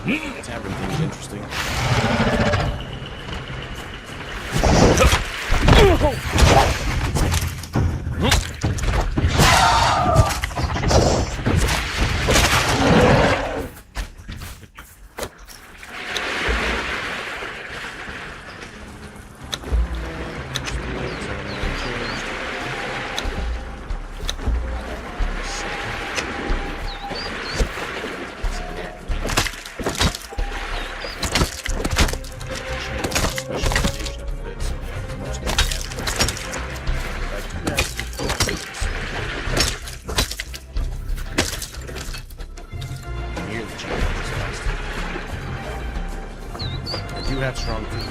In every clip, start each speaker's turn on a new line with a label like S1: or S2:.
S1: Tavern thing is interesting. Have strong feet.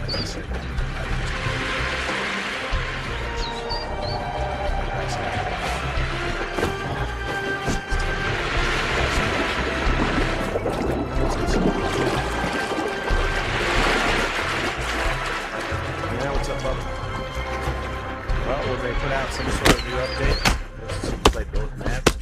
S1: Like I said, yeah, what's up, bub? Well, will they put out some sort of new update? Let's see, play both maps.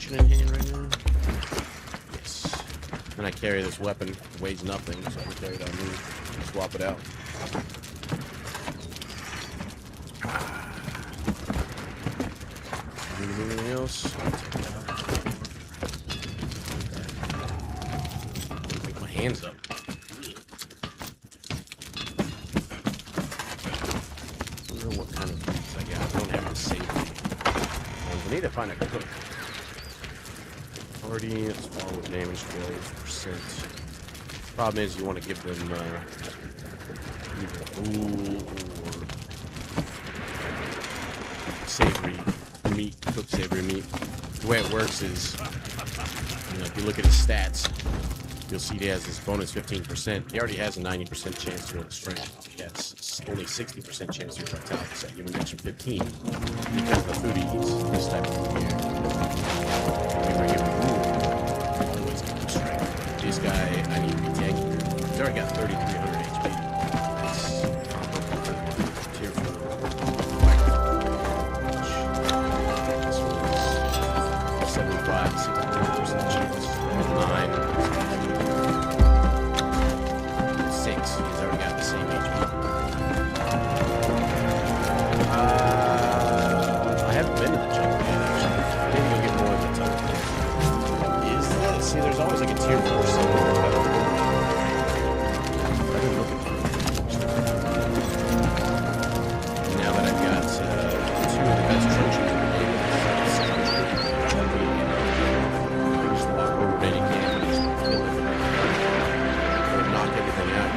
S1: In hand right now. Yes. And I carry this weapon, it weighs nothing, so I can carry it on me. Swap it out. Anything else? Make my hands up. I wonder what kind of things I got. I don't have to save. I need to find a cook. Party, let's follow with damage deal, %. Problem is, you want to give them either ooh or savory meat, cooked savory meat. The way it works is, you know, if you look at his stats, you'll see he has this bonus 15%. He already has a 90% chance to roll strength. He has only 60% chance to roll vitality, so I give him an extra 15 because of the food he eats this type of This guy, I need to be tanky. He's already got 3,300 HP. That's tier 4. This was 75, 62% chance. 9. 6. He's already got the same HP. I haven't been to the jungle yet, actually. I need to go get more of the tunnel. Is this? See, there's always like a tier 4 somewhere. Now that I've got 2 of the best trenches in the game, I just walk over to any camp and just kill it. Or knock everything out.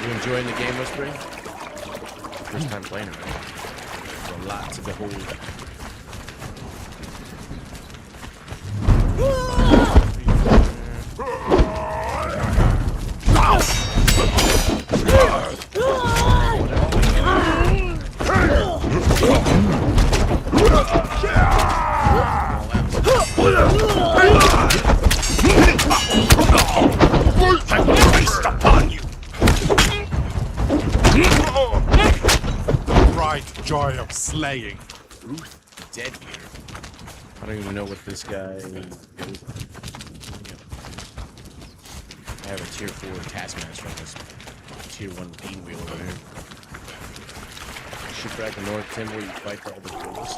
S1: You enjoying the game, Whispering? First time playing it, right? There's a lot to behold.
S2: Joy of slaying.
S1: Ruth dead here. I don't even know what this guy is. I have a tier 4 taskmaster on this tier 1 bean wheel over here. Shipwreck the North Tim where you fight for all the goals.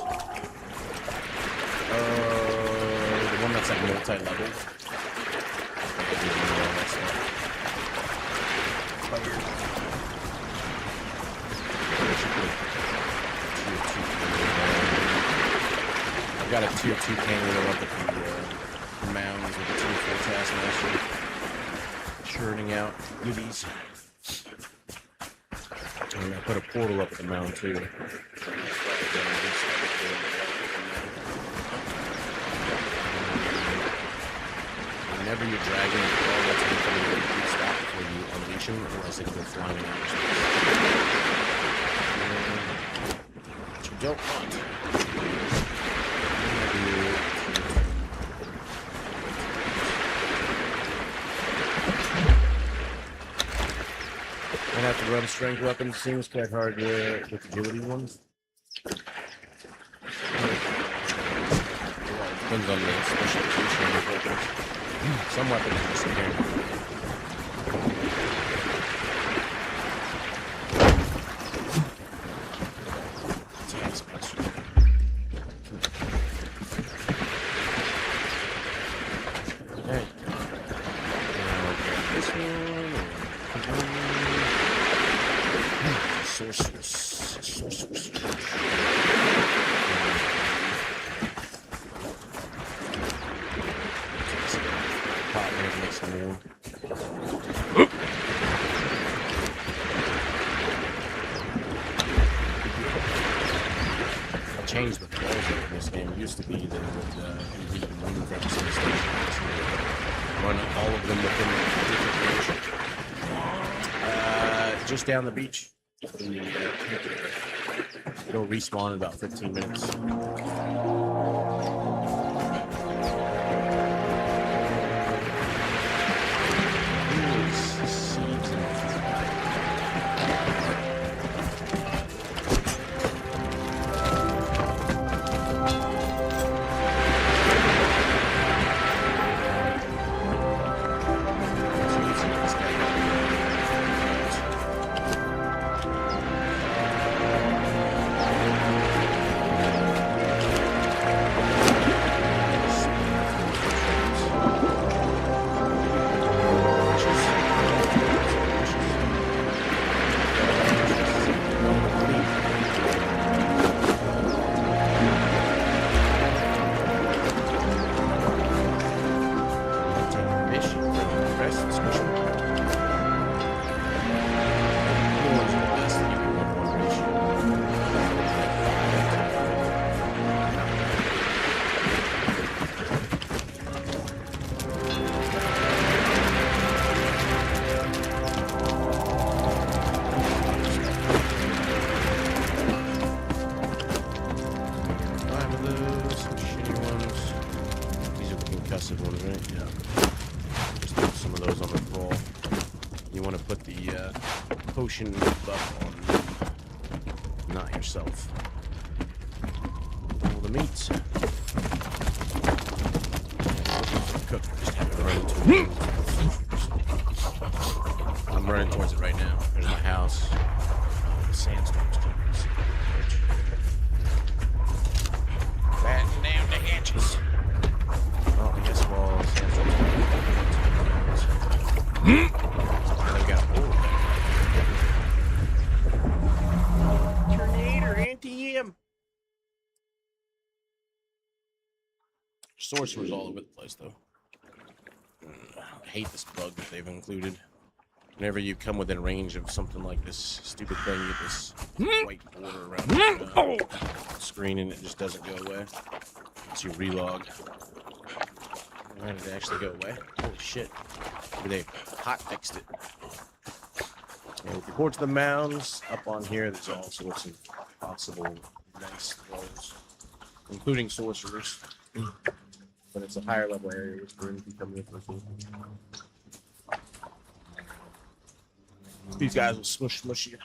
S1: The one that's like multi-level. I've got a tier 2 kangaroo up at the mounds with a tier 4 taskmaster. Churning out goodies. And I put a portal up at the mound too. Whenever you're dragging the ball, that's going to come in and stop before you unleash him, otherwise they can go flying in outer space. Which you don't want. I have to run strength weapons. Seems quite hard with agility ones. Depends on the specialization of the weapons. Some weapons are just scary. Okay. This one. Sorceress. Pot maybe make some more. I changed the flows in this game. It used to be that it would move from some stations to run all of them within a different region. Just down the beach. It'll respawn in about 15 minutes. Potion buff on not yourself. All the meat. Cook. Just have to run towards it. I'm running towards it right now. There's my house. The sandstorm's coming. Batten down the hatches. Oh, I guess while sandstorm's coming. They got anti-him. Sorcerer's all over the place, though. I hate this bug that they've included. Whenever you come within range of something like this stupid thing, you get this white border around the screen, and it just doesn't go away. Once you relog. Why did it actually go away? Holy shit. Maybe they hot fixed it. And if you report to the mounds, up on here, there's all sorts of possible nice throws, including sorcerers. But it's a higher level area where you can come in for food. These guys will smush you.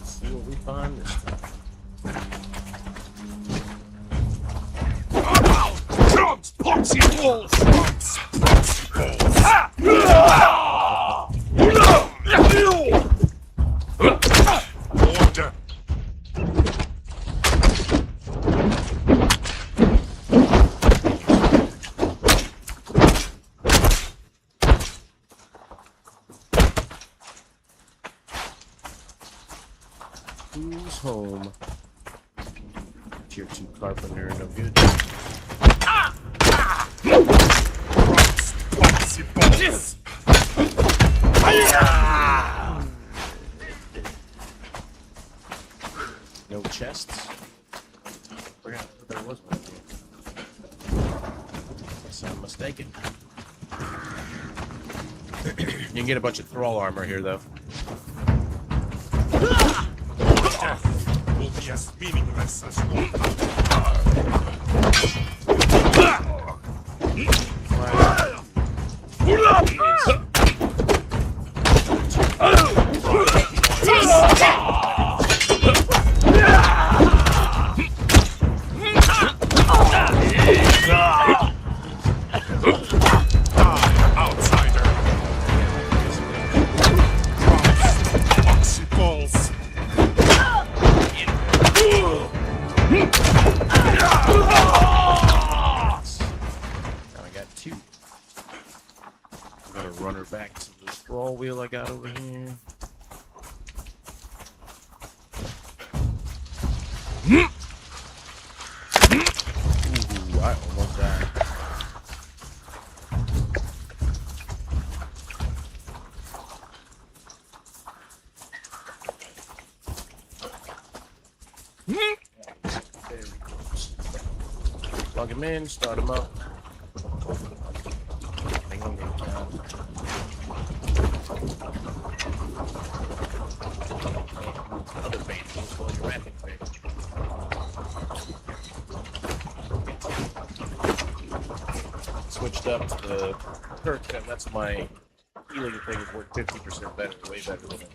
S1: See what we find this time.
S2: Poxy balls! Order!
S1: Who's home? Tier 2 carpenter, no good.
S2: Poxy balls!
S1: No chests. Forgot there was one here. Guess I'm mistaken. You can get a bunch of thrall armor here, though.
S2: Death will be as meaningless as your outsider. Poxy balls.
S1: Now I got 2. I'm gonna run her back to the scroll wheel I got over here. Ooh, I almost died. Plug him in, start him up. Hang on, other bait while you're wrapping bait. Switched up to the perk that lets my healing thing work 50% better, way better than it.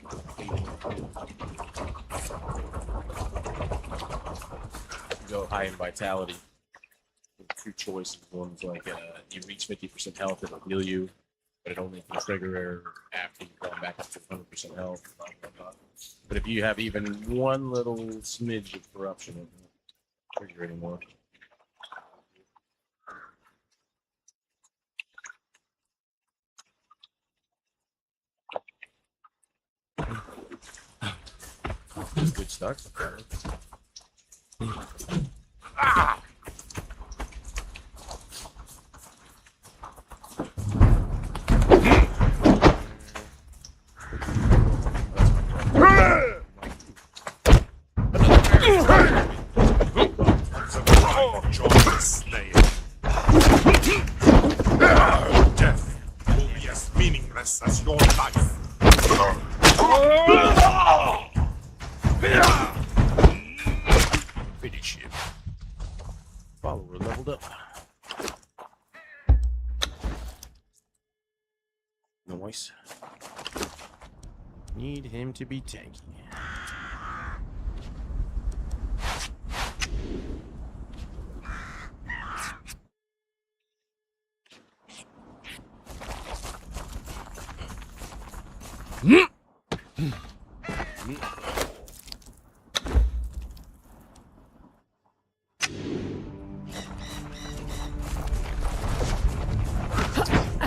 S1: Go high in vitality. Two choices. One's like you reach 50% health, it'll heal you, but it only can trigger after you've gone back up to 100% health. But if you have even one little smidge of corruption, it won't trigger anymore. Good start. Ah!
S2: Death will be as meaningless as your life. Finish him.
S1: Follower leveled up. Nice. Need him to be tanky.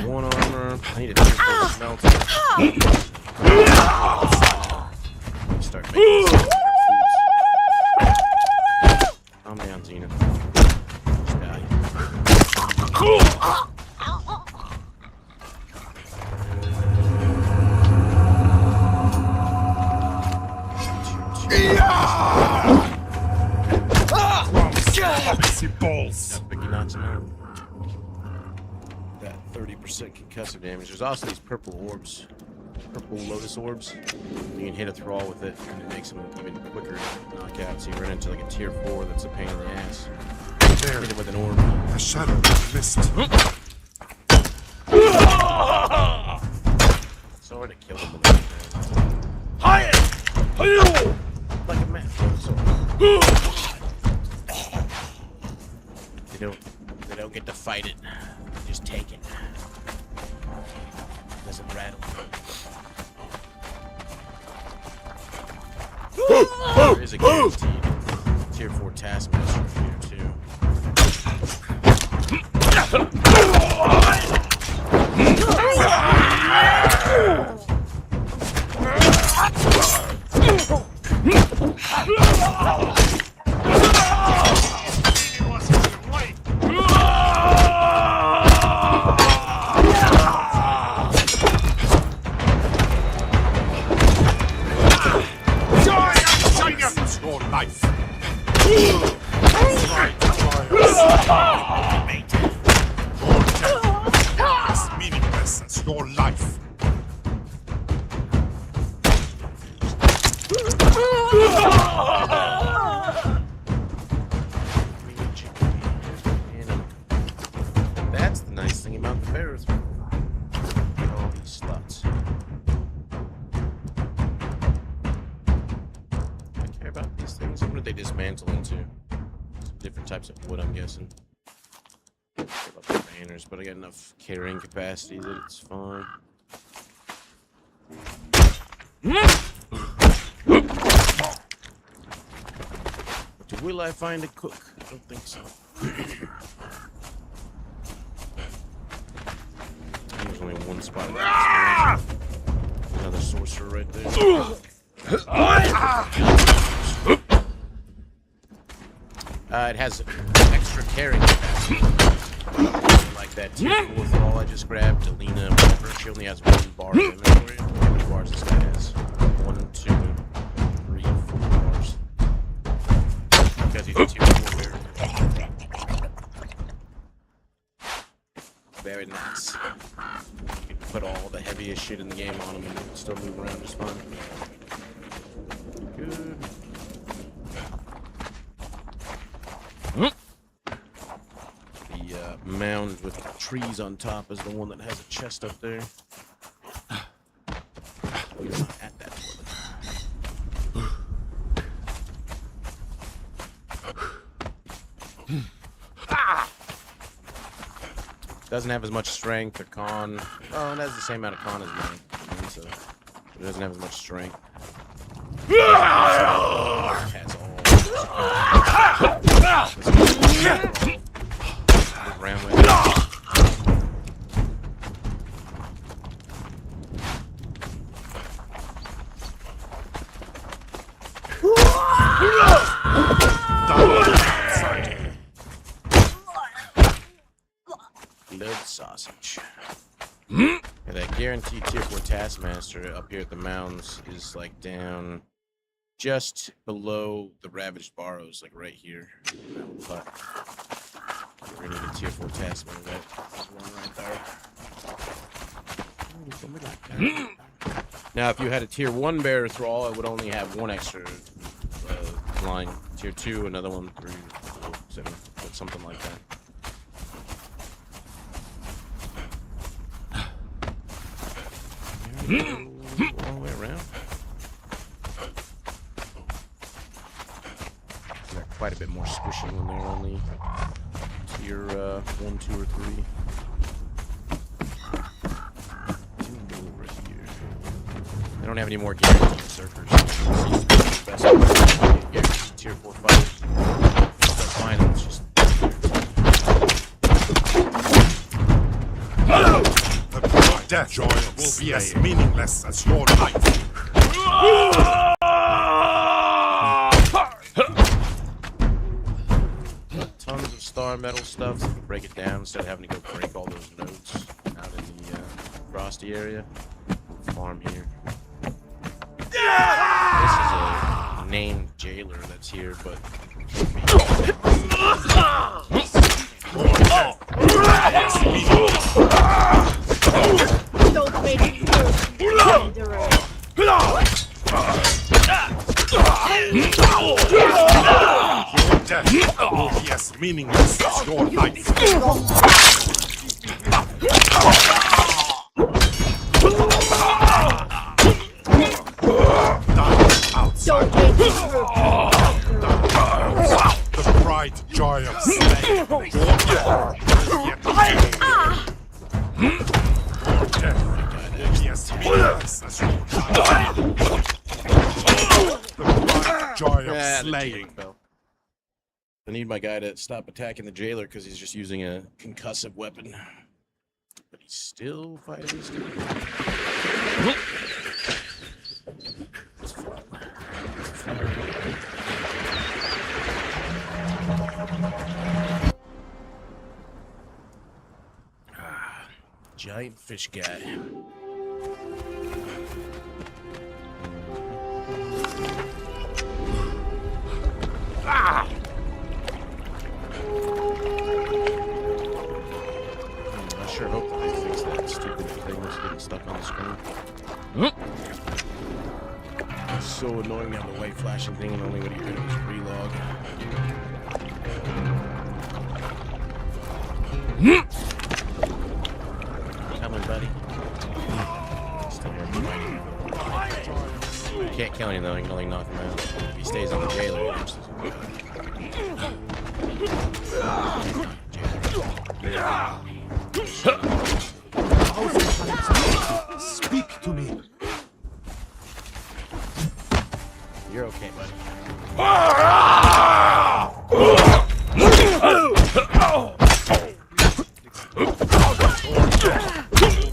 S1: One armor. I need a tier 4 smelter. Start making some better foods. Calm down. Xena. Just die.
S2: Balls.
S1: Biggie knocks him out. That 30% concussive damage. There's also these purple orbs. Purple lotus orbs. You can hit a thrall with it, and it makes them even quicker to knock out. So you run into like a tier 4 that's a pain in the ass.
S2: There.
S1: Hit it with an orb.
S2: A shadow mist.
S1: Sorry to kill him with that. Like a man. They don't get to fight it. They just take it. Doesn't rattle. There is a guaranteed tier 4 taskmaster here too.
S2: Your life. As meaningless as your life.
S1: That's the nice thing about the bears. Get all these slots. I care about these things. What do they dismantle into? Different types of wood, I'm guessing. I care about the banners, but I got enough carrying capacity that it's fine. But will I find a cook? I don't think so. There's only one spot. Another sorcerer right there. It has extra carrying capacity. Like that tier 4 thrall I just grabbed, Delina, whatever. She only has 1 bar of inventory. How many bars this guy has? 1, 2, 3, 4 bars. Because he's a tier 4 bear. Very nice. You can put all the heaviest shit in the game on him and still move around just fine. Good. The mound with trees on top is the one that has a chest up there. We're not at that toilet. Doesn't have as much strength or con. Oh, it has the same amount of con as mine. So it doesn't have as much strength. Has all. Around with it. Blood sausage. Yeah, that guaranteed tier 4 taskmaster up here at the mounds is like down just below the ravaged barrows, like right here. But we're gonna need a tier 4 taskmaster. That's one right there. Now, if you had a tier 1 bear thrall, it would only have 1 extra line. Tier 2, another one, 3, 4, 7, something like that. All the way around. They're quite a bit more squishy when they're only tier 1, 2, or 3. They don't have any more guaranteed surfers. Seems to be the best guaranteed tier 4 fighters. Start finding them, it's just
S2: Death joy will be as meaningless as your life.
S1: our metal stuff, so we can break it down instead of having to go break all those nodes out in the frosty area. We'll farm here. This is a named jailer that's here, but
S3: Don't make it worse, wanderer.
S2: Death will be as meaningless as your life.
S3: Don't make it worse.
S2: The bright joy of slaying. Death will be as meaningless as your life. The bright joy of slaying.
S1: I need my guy to stop attacking the jailer because he's just using a concussive weapon. But he's still fighting these guys. It's fun. Giant fish guy. I sure hope that they fix that stupid thing that's getting stuck on the screen. It's so annoying to have the white flashing thing and only what you're doing is relog. Coming, buddy. Still here fighting. You can't kill him though, you can only knock him out. If he stays on the jailer, he just
S4: Speak to me.
S1: You're okay, buddy.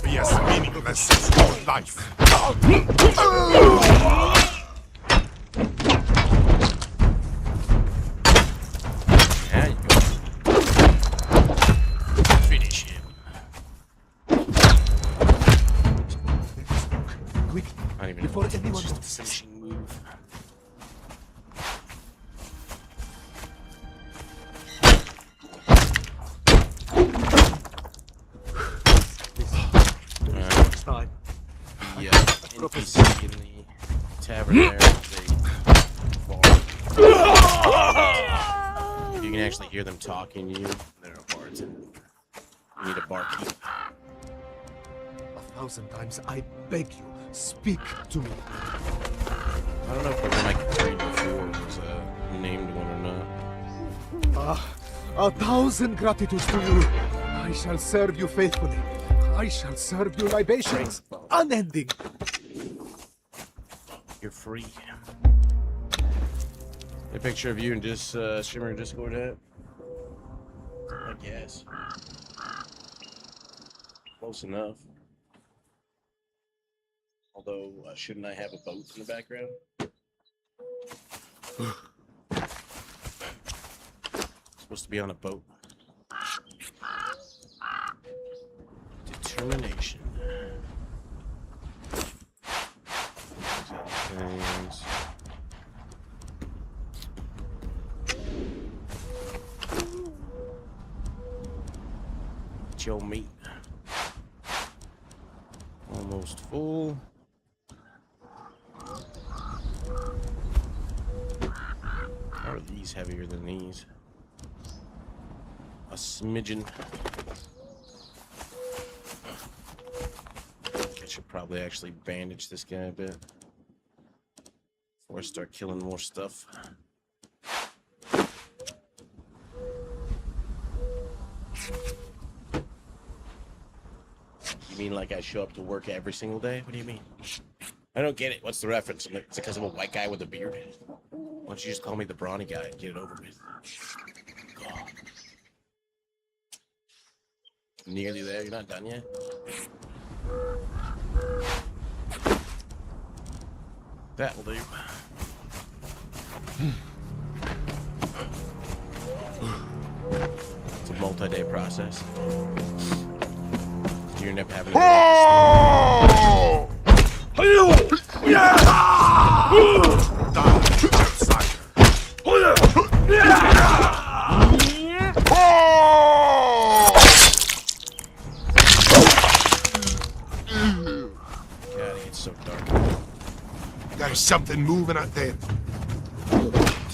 S2: Be as meaningless as your life.
S1: There you go. Finish him.
S4: Quick,
S1: I don't even know
S4: before
S1: what it is,
S4: anyone
S1: it's just a
S4: notices.
S1: finishing move.
S4: Time.
S1: Yeah, NPC in the tavern there is a bar. You can actually hear them talking to you. They're a bartender. You need a barkeep.
S4: 1,000 times I beg you, speak to me.
S1: I don't know if the one I could read before was named one or not.
S4: 1,000 gratitudes to you. I shall serve you faithfully. I shall serve you libations. Unending.
S1: You're free. A picture of you and just streamer and Discord at? I guess. Close enough. Although, shouldn't I have a boat in the background? Supposed to be on a boat. Determination. Things. It's your meat. Almost full. How are these heavier than these? A smidgen. I should probably actually bandage this guy a bit before I start killing more stuff. You mean like I show up to work every single day? What do you mean? I don't get it. What's the reference? Is it because I'm a white guy with a beard? Why don't you just call me the brawny guy and get it over with? God. Nearly there. You're not done yet? That will do. It's a multi-day process. You end up having to God, it's so dark.
S2: There's something moving out there.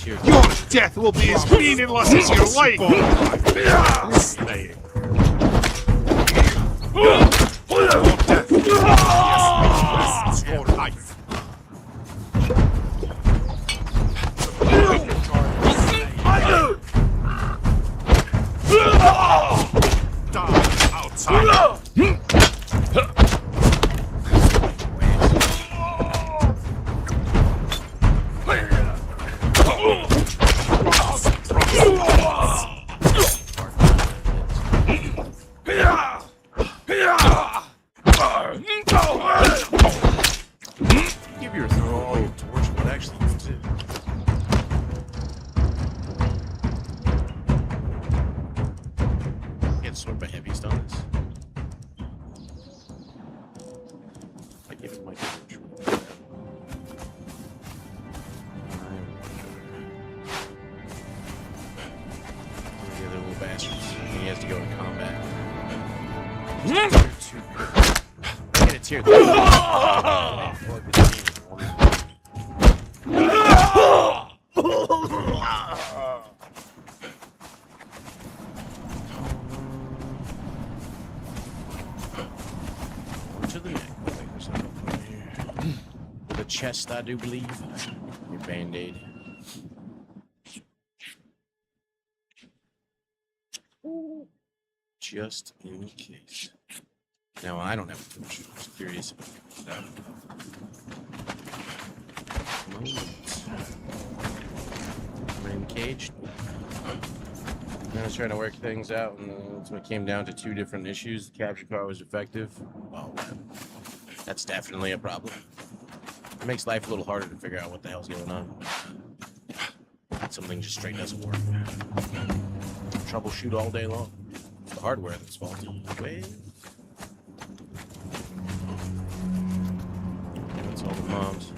S1: Your
S2: Your death will be as meaningless as your life. Slaying. Your death will be as meaningless as your life. Die outside.
S1: Give your throw your torch, what actually use it? Get sort of a heavy on this. I give it my torch. The other little bastards. He has to go in combat. Get a tier 3. To the neck. I think there's something over here. The chest, I do believe. Your band-aid. Just in case. Now, I don't have a torch. I was curious about that. I'm encaged. I was trying to work things out, and that's when it came down to 2 different issues. The capture card was effective. Well, that's definitely a problem. It makes life a little harder to figure out what the hell's going on. Something just straight doesn't work. Troubleshoot all day long. It's the hardware that's faulty. Well, that's all the moms.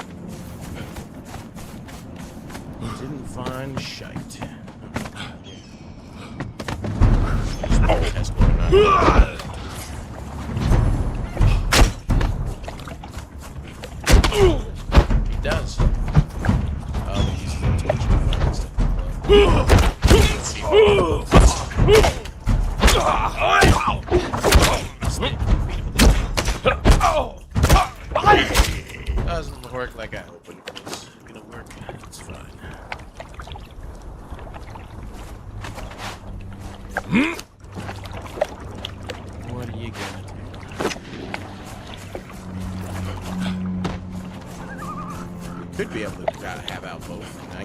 S1: Didn't find shite. Test going on. He does. Oh, he's the torch. Doesn't work like I hoped it was gonna work. It's fine. What are you gonna do? Could be able to have out both. I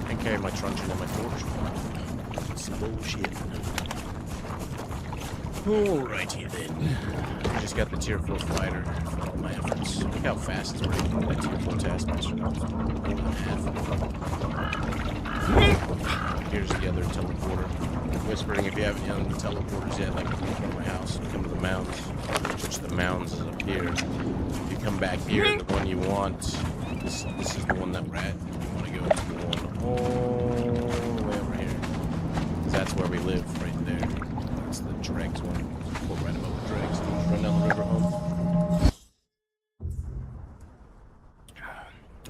S1: can carry my truncheon and my torch. It's bullshit. Alrighty then. I just got the tier 4 fighter for all my efforts. Look how fast it's breaking that tier 4 taskmaster. Here's the other teleporter. Whispering, if you have any other teleporters yet, like come to my house, come to the mounds, which the mounds is up here. If you come back here, the one you want, this is the one that we're at. You want to go to the one all the way over here. Because that's where we live, right there. That's the dregs one. We'll right above the dregs. Run down the river home.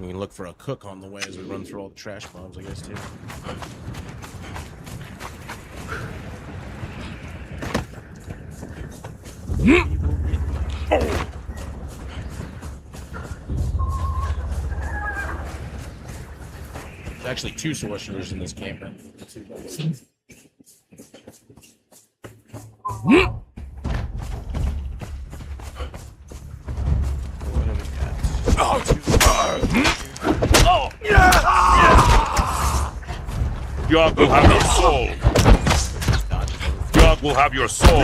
S1: We can look for a cook on the way as we run through all the trash bombs, I guess, too. There's actually 2 sorcerers in this camper.
S5: Yogg will have your soul. Yogg will have your soul.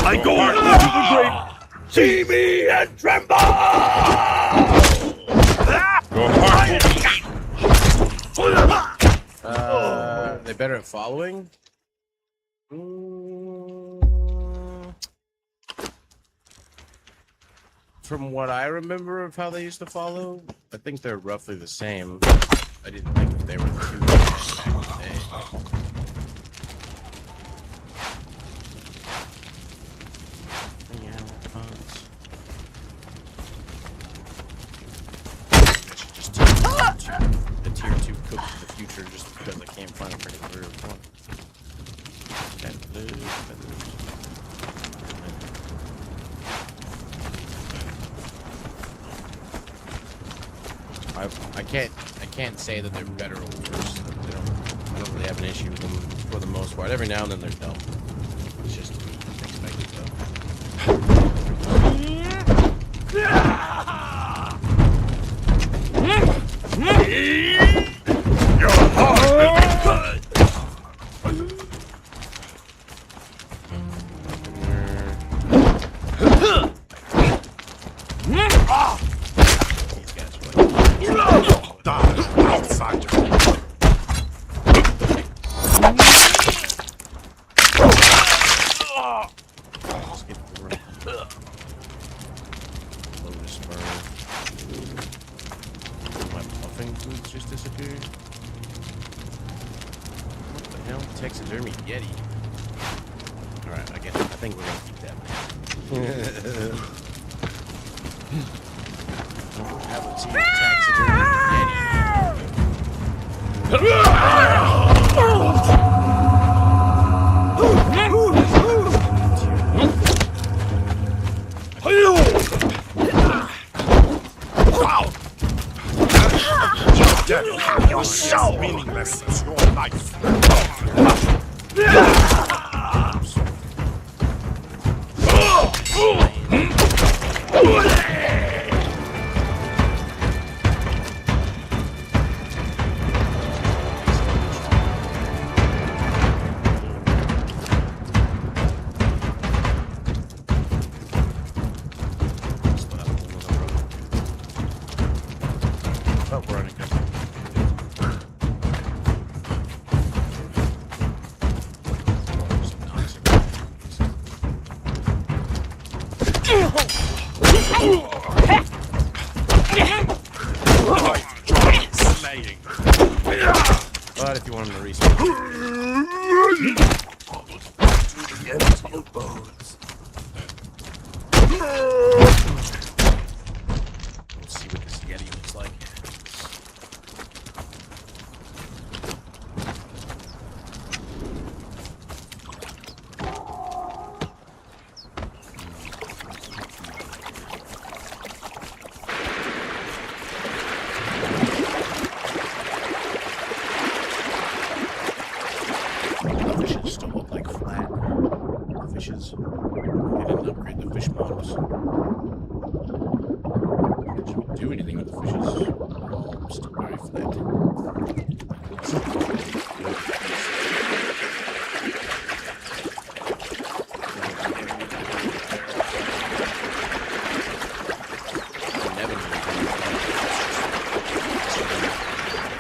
S5: I go into the great. See me and tremble. Your heart will be eaten.
S1: They better at following? From what I remember of how they used to follow, I think they're roughly the same. I didn't think they were the two back in the day. I should just take the tier 2 cook for the future just because I can't find a particular one. I can't say that they're better or worse. I don't really have an issue with them for the most part. Every now and then they're dumb. It's just expected though.
S2: Your heart will be good.
S1: These guys are like
S2: Die outside your
S1: just get through. Lotus burn. My puffing foods just disappeared. What the hell? Taxidermy Yeti. Alright, I think we're gonna keep that. Have a team taxidermy Yeti.
S2: death. Your soul meaningless as your life.
S1: But if you want him to respawn, let's see what this Yeti looks like. Fishes still look like flat fishes. They didn't upgrade the fish models. Should we do anything with the fishes? Still very flat.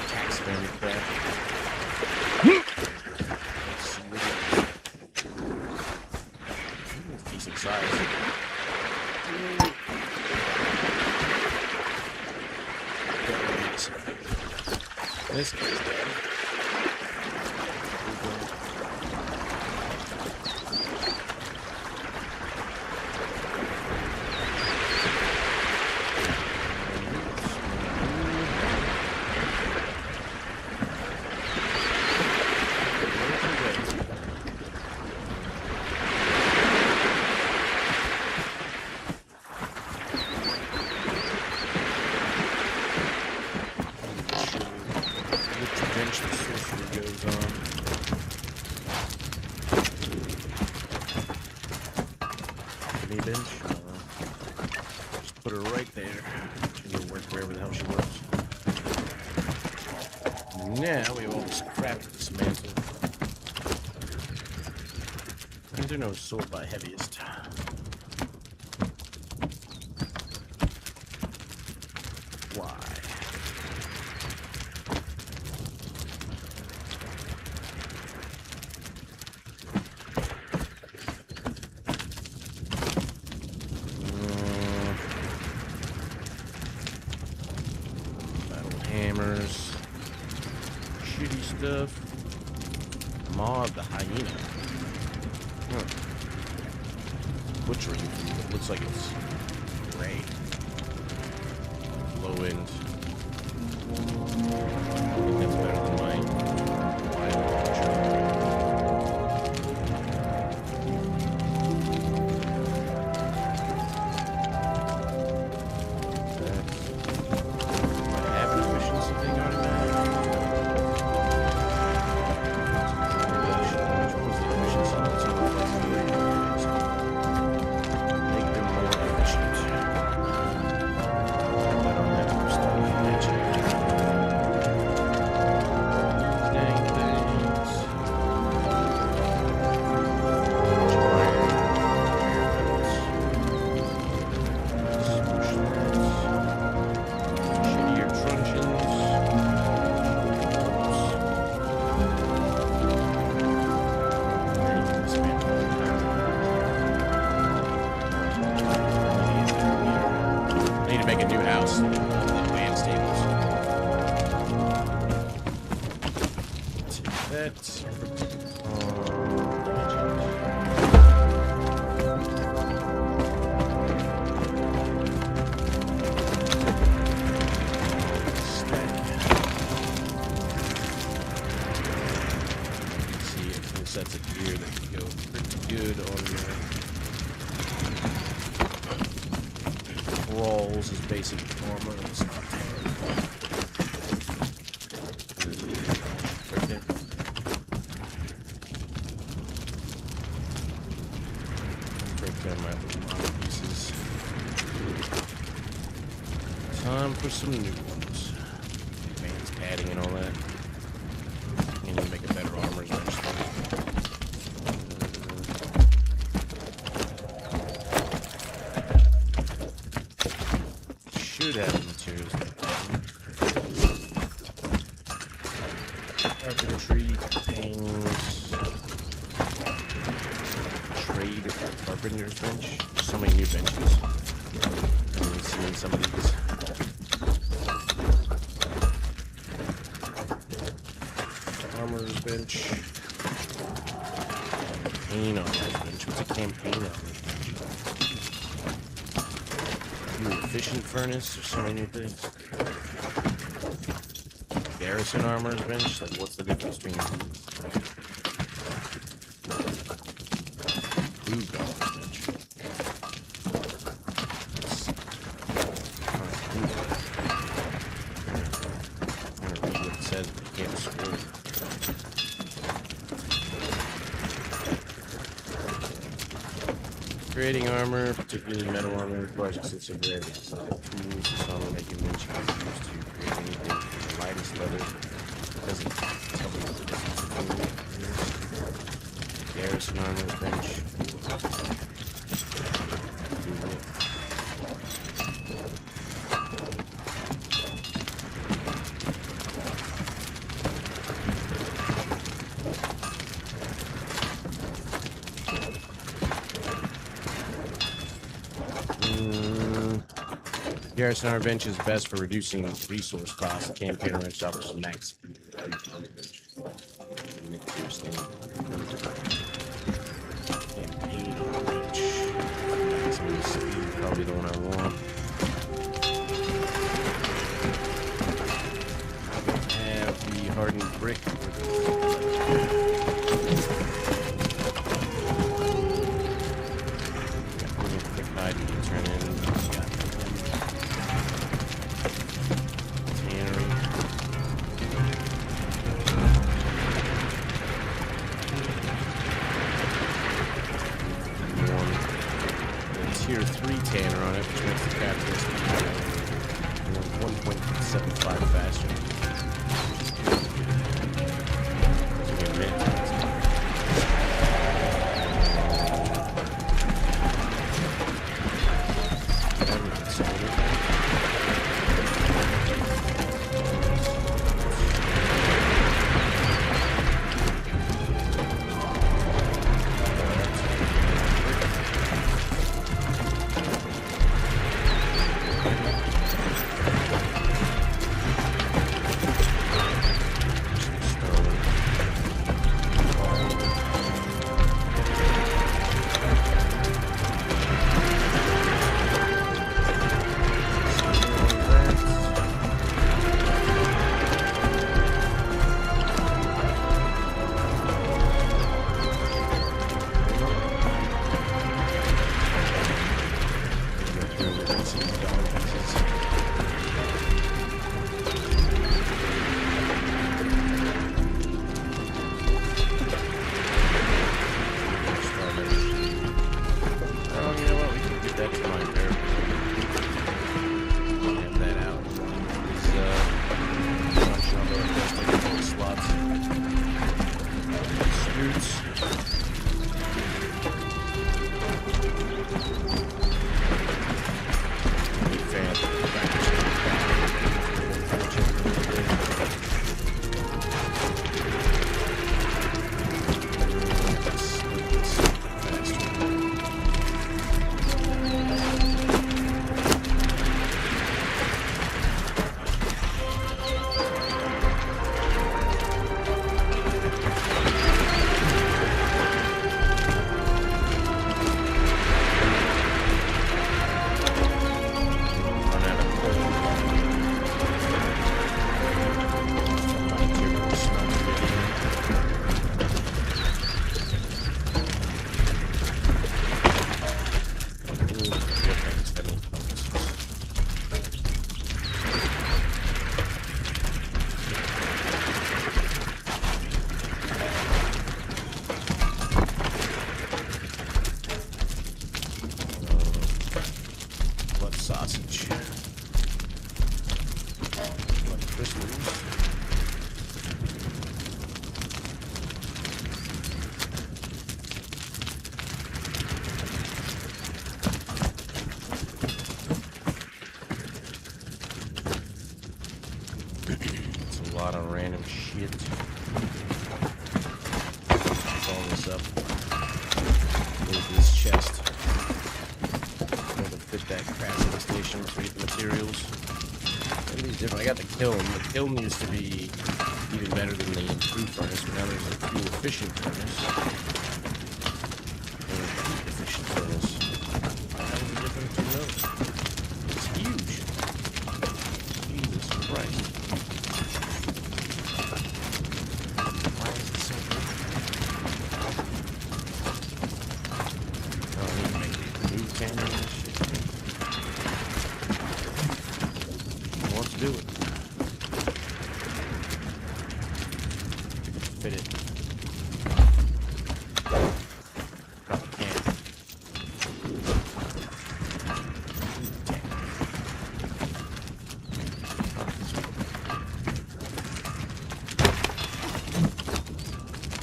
S1: Taxidermy crab. Decent size. This guy's dead. The sorcery goes on. Any bench? Just put her right there. She'll work wherever the hell she works. Now we have all this crap to dismantle. These are no sort by heaviest. Why? stuff. Maw of the hyena. Huh. Butchering food. It looks like it's gray. Low end. I think that's better than mine. Wild butcher. Make a new house. Land stables. Take that. See, a full sets of gear that can go pretty good on there. Rolls is basic armor and stuff. Right there. Break down my little armor pieces. Time for some new ones. Advanced padding and all that. And you make a better armor eventually. Should have the materials. Carpentry things. Trade carpenter's bench. So many new benches. I've seen some of these. Armorer's bench. Campaign armorer's bench. What's a campaign armorer's bench? Efficient furnace, there's so many new things. Garrison armor's bench, like what's the difference between these? Blue golfer's bench. I'm gonna read what it says, but you can't scroll. Creating armor, particularly metal armor, requires extensive rarity. So tools, this armor making bench can be used to create anything from the lightest leather. It doesn't tell me what the difference between it is. Garrison armor bench. Garrison armor bench is best for reducing resource costs. Campaign wrench offers max speed. Campaign wrench. Maximum speed, probably the one I want. Have the hardened brick. Quick hide you can turn in. Tier 3 tanner on it, which makes the capitalist 1.75 faster. I got the kiln. The kiln used to be even better than the improved furnace, but now there's a fuel efficient furnace. And a heat efficient furnace. How is the difference in those? It's huge. Jesus Christ. Why is it so big? Oh, I need to make new cannon and shit. Let's do it. Fit it. Drop a can.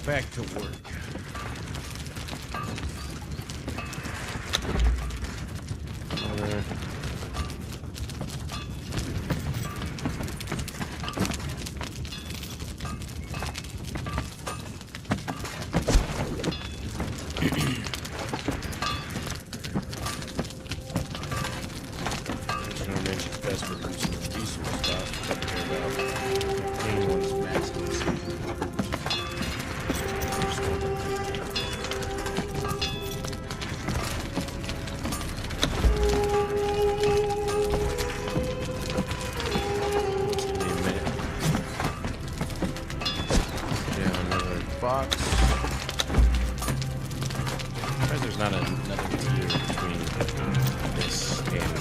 S1: Back to work. Box. Surprised there's not another tier between this and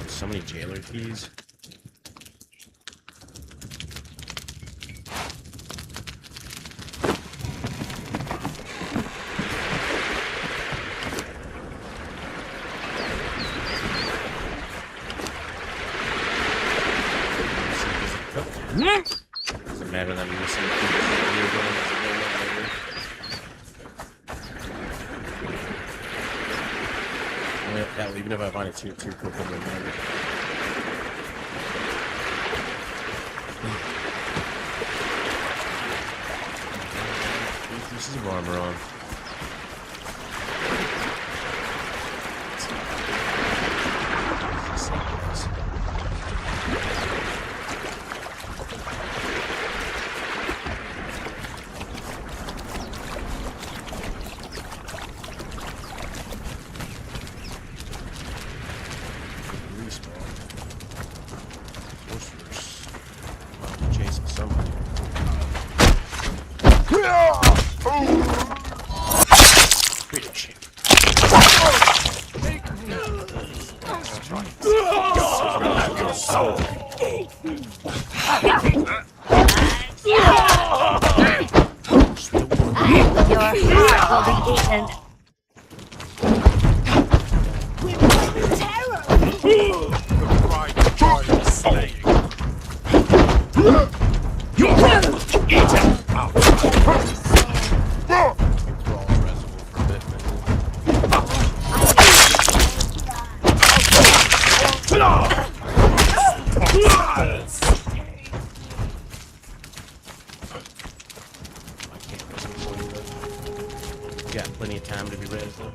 S1: So many jailer keys. Doesn't matter that I'm missing that, even if I find it too quick, I'm gonna remember. Pieces of armor on. Got plenty of time to be ready for it.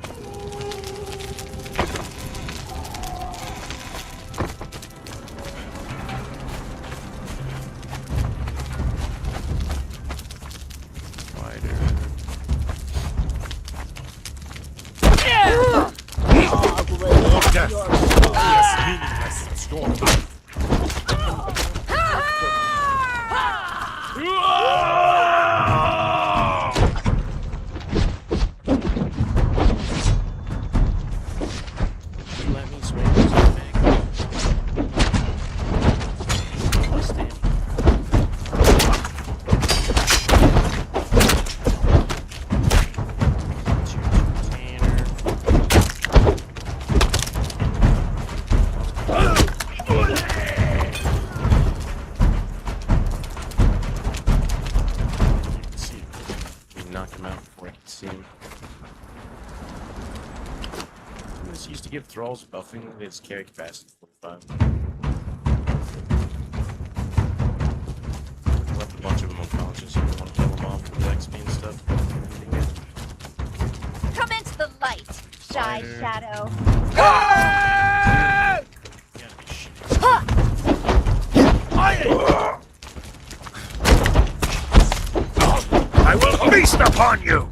S1: Give thralls buffing his carry capacity 45. Left a bunch of them unconscious if you want to kill them off with the XP and stuff.
S3: Come into the light, shy shadow.
S5: I will feast upon you!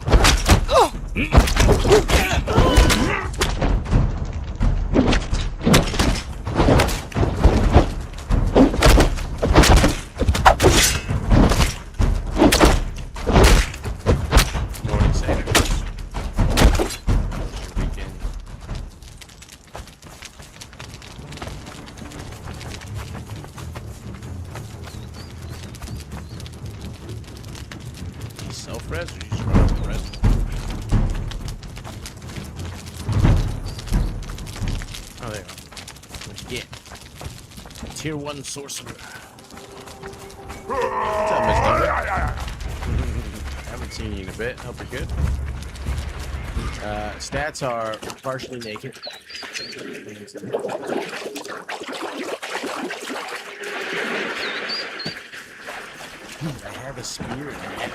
S1: self-res or you just run out of res? Oh, there you go. What'd you get? Tier 1 sorcerer. What's up, Miss Number? Haven't seen you in a bit. Hope you're good. Stats are partially naked. I have a spear in my head.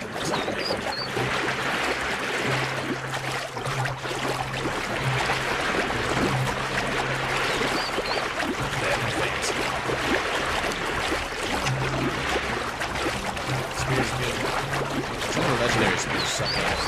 S1: Spear's good. Some of the legendary spears suck ass.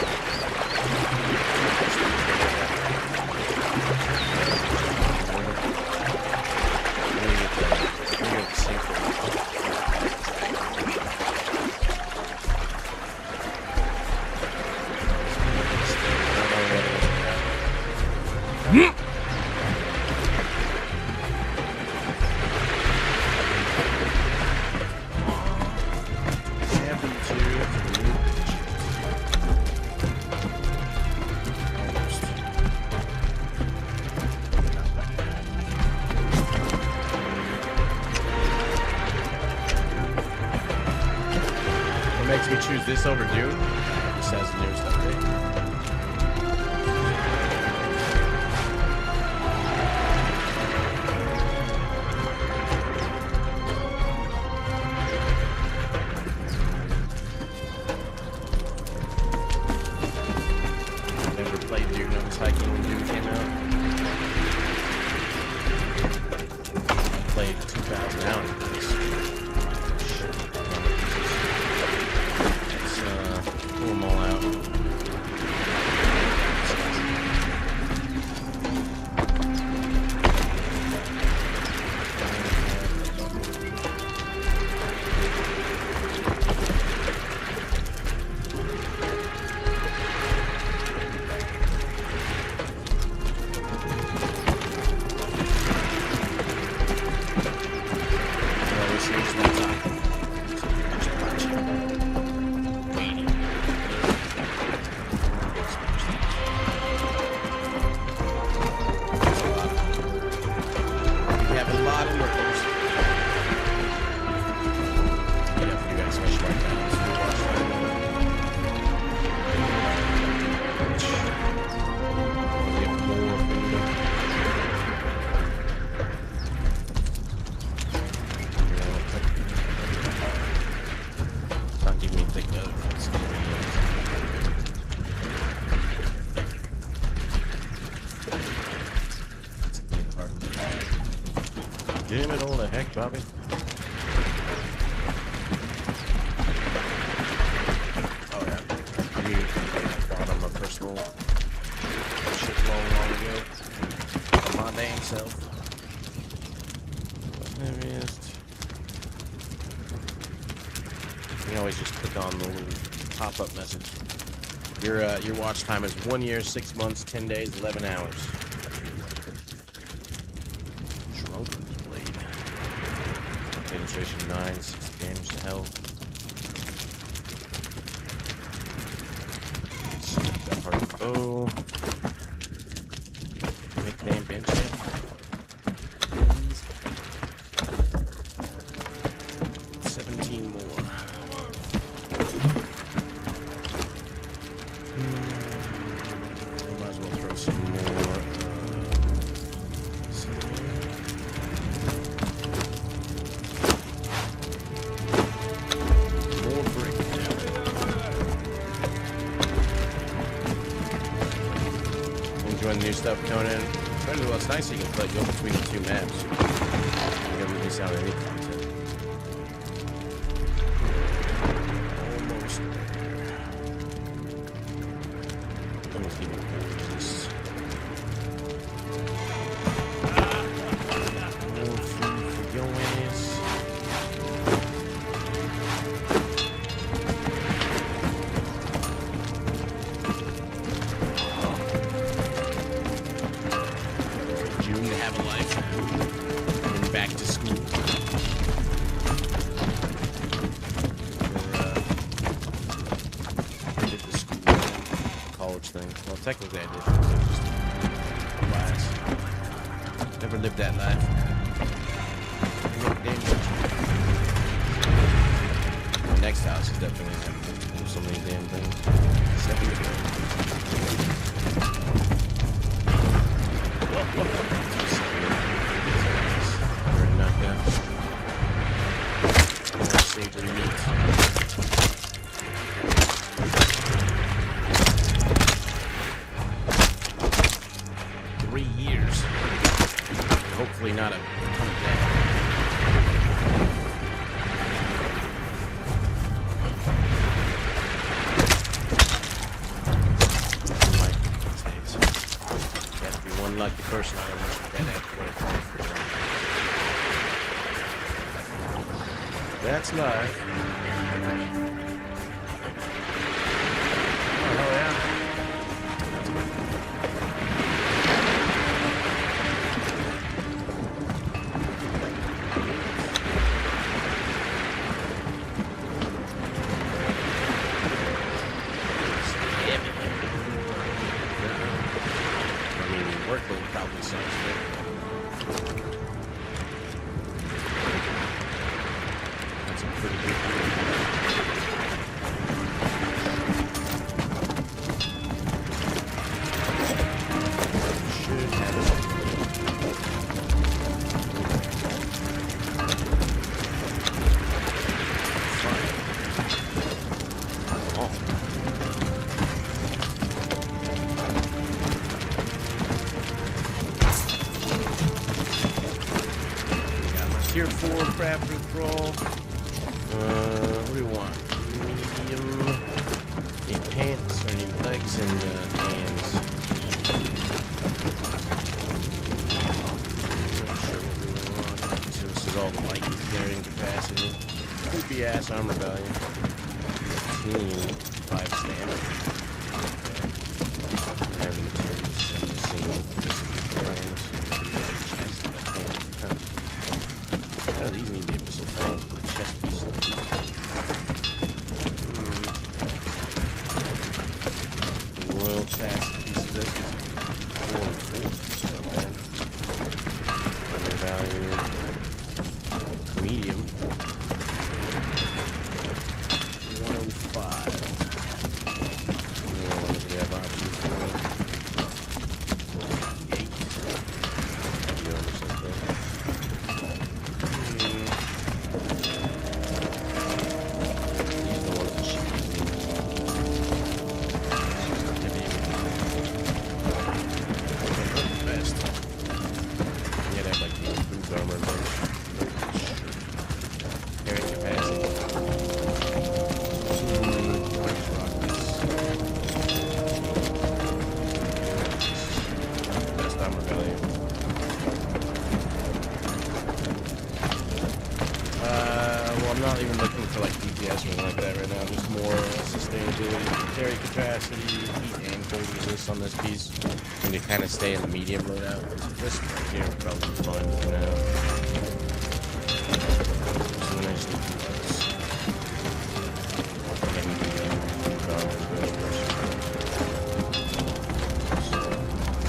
S1: Makes me choose this over Dune. This has the newest update. Never played Dune. I was hiking when Dune came out. I played 2,000 hours. Pull them all out. Damn it all the heck, Bobby. Oh yeah. I bought him a personal shit long ago. For my damn self. There is. You can always just click on the little pop-up message. Your watch time is 1 year, 6 months, 10 days, 11 hours. Penetration 9, 6 damage to health. That part of the bow. Make damn bench hit. 17 more. Might as well throw some more. Enjoying the new stuff, Conan. Well, it's nice you can play go between the two maps. You don't miss out on any content. Almost there. Almost even this. More food for your ass. June to have a life. Going back to school. torch thing. Well, technically I did. It was just class. Never lived that life. The next house is definitely gonna have so many damn things. 7 to go. Already knocked out. More savory meat. 3 years. Hopefully not a ton of that. Like the person I almost forgot that. That's life. Oh yeah. Workload probably sucks, but that's a pretty good deal. Should have it. Fine. Oh. Tier 4 crafter crawl. What do we want? Medium. Need pants, or need legs and hands. Not sure what we want. So this is all the light carrying capacity. Creepy ass armor value. 15, 5 stamina. Heavy materials, 17. Oh, these need to be so fine for the chest piece. Royal chest piece of this is 4 and 4. Okay. Undervalue. Medium. 105. What do we have options for? 8. I'm not even looking for like DPS or anything like that right now. Just more sustainability, carry capacity, heat and cold resist on this piece, and to kind of stay in the medium loadout. This right here is probably fun for now. So then I just need to do this.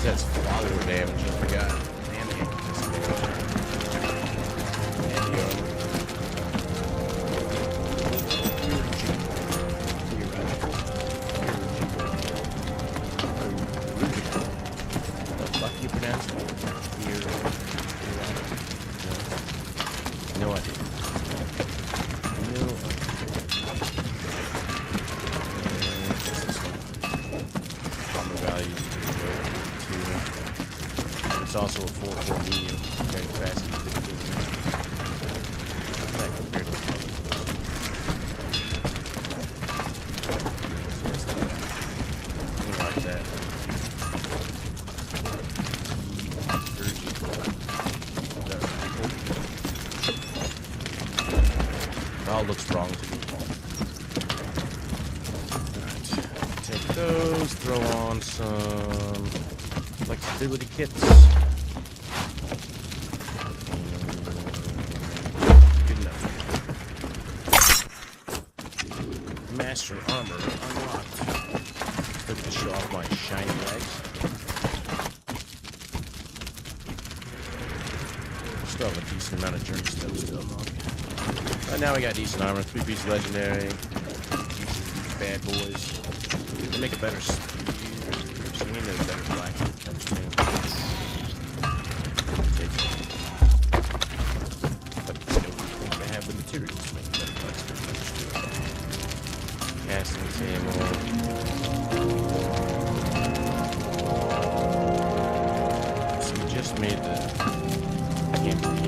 S1: That's follower damage, I forgot. Damn it. No idea. Value. It's also a 4-4 medium. Very fast. That compared to like that. All looks wrong to me. Alright. Take those, throw on some flexibility kits. Good enough. Master armor unlocked. Look at the show off my shiny legs. Still have a decent amount of journey steps to unlock. But now we got decent armor, 3-piece legendary, bad boys. They make a better speed. So we need a better black. But I don't think they have the materials to make a better black. Casting table. So we just made the campaign.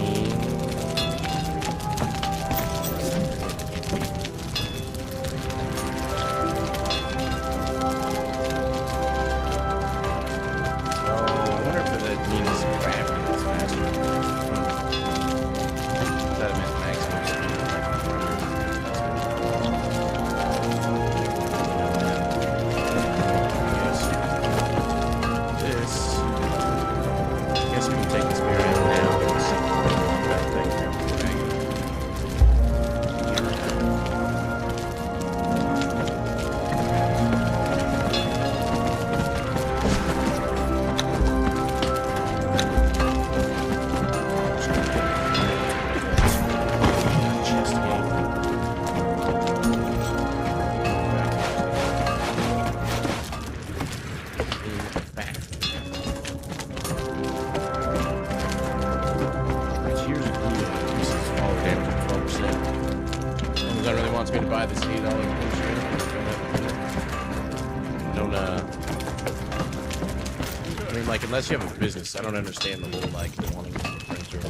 S1: Unless you have a business, I don't understand the whole like wanting to print or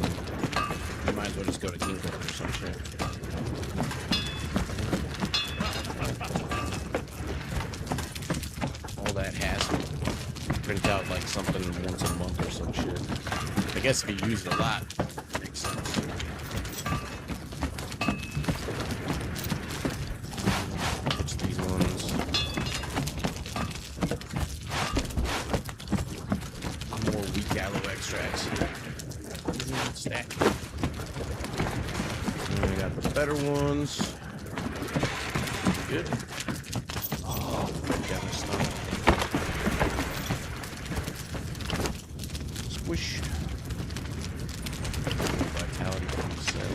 S1: you might as well just go to Kinko or some shit. All that hassle. Print out like something once a month or some shit. I guess if you use it a lot, it makes sense. It's these ones. Extracts here. Stack. And we got the better ones. Good. Oh, got my stuff. Squish. Vitality from the cell.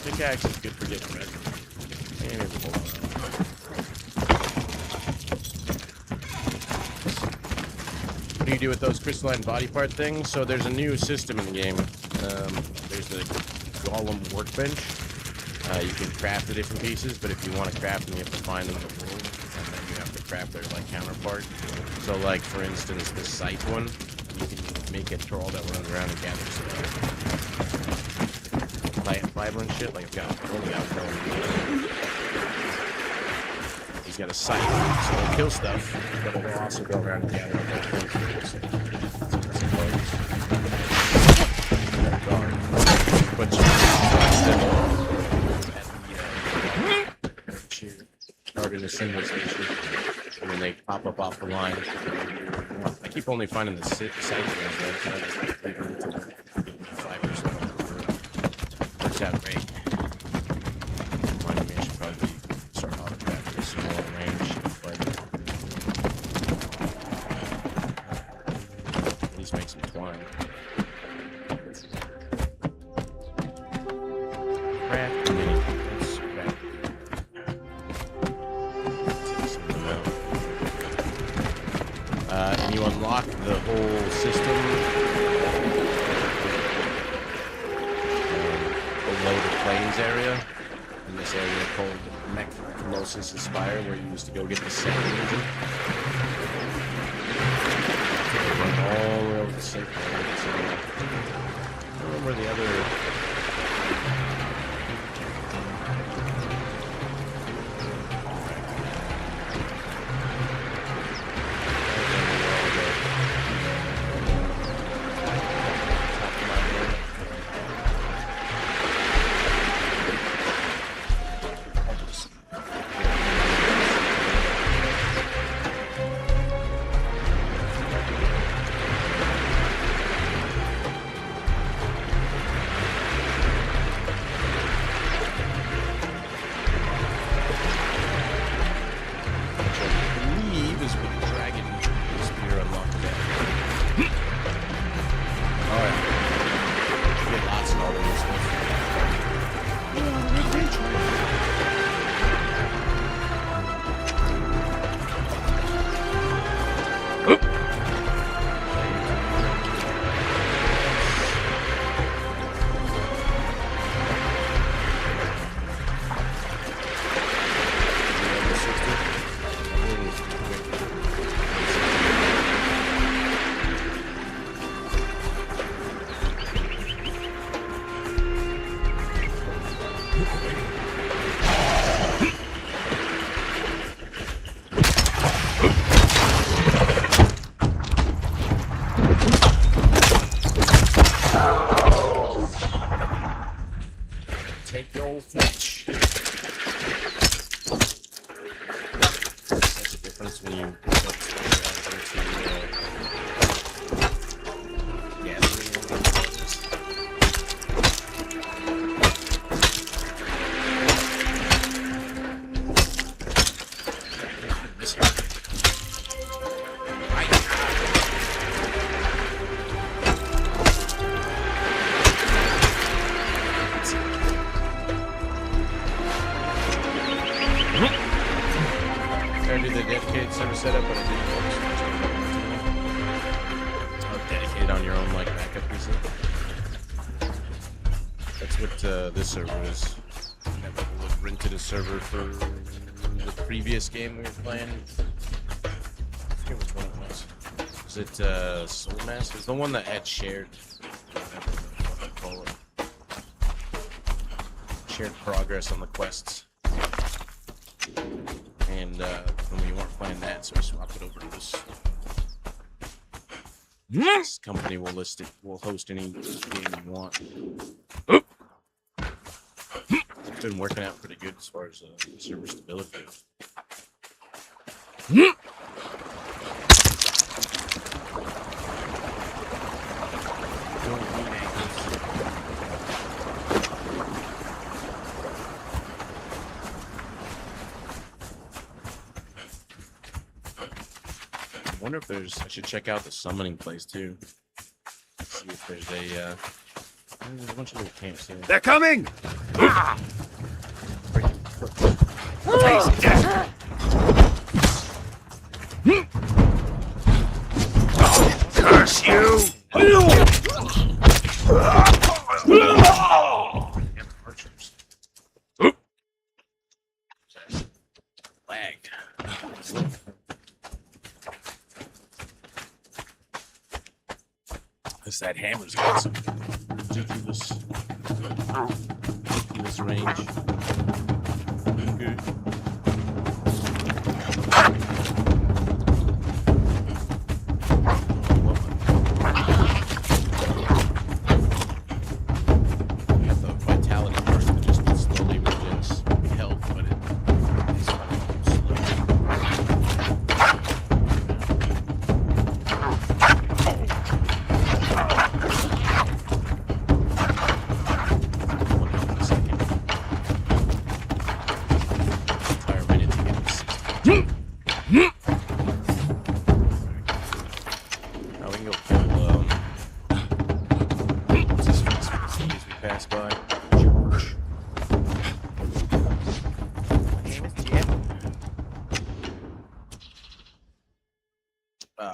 S1: Pickaxe is good for getting red. And here's a whole lot. What do you do with those crystalline body part things? So there's a new system in the game. There's the Golem workbench. You can craft the different pieces, but if you want to craft them, you have to find them in the world, and then you have to craft their like counterpart. So like for instance, the scythe one, you can make a troll that runs around and gathers plant fiber and shit. Like I've got only out there. He's got a scythe, so he'll kill stuff, but he'll also go around and gather but started a single station, and then they pop up off the line. I keep only finding the scythe ones, works out great. Reminded me I should probably start autocrafting this more range, but at least make some twine. Craft mini. Let's craft. And you unlock the whole system below the plains area, in this area called Mechnosis Aspire, where you used to go get the sand engine. Run all the way over the sink. I don't know where the other. this with the dragon spear unlocked that. Alright. You get lots of all of this stuff. Take the old fetch. That's the difference when you I did the dedicated server setup, but I didn't focus dedicated on your own like backup PC. That's what this server is. I rented a server for the previous game we were playing. I forget which one it was. Was it Soul Masters? The one that had shared. I don't remember what they call it. Shared progress on the quests. And when we weren't playing that, so we swapped it over to this. This company will list it. Will host any game you want. It's been working out pretty good as far as server stability goes. I wonder if there's. I should check out the summoning place too. See if there's a. There's a bunch of little camps here.
S5: They're coming! Taste death! Curse you!
S1: Archers. Lagged. That hammer's got some ridiculous range. Okay. Have the vitality burst that just slowly regens health, but it's fucking slow.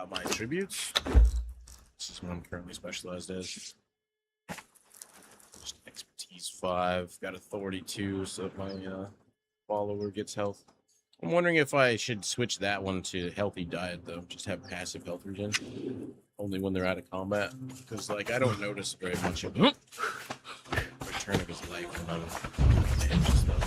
S1: My attributes. This is what I'm currently specialized as. Just expertise 5. Got authority 2, so if my follower gets health. I'm wondering if I should switch that one to healthy diet though. Just have passive health regen. Only when they're out of combat. Because like I don't notice very much of the return of his life when I'm and stuff.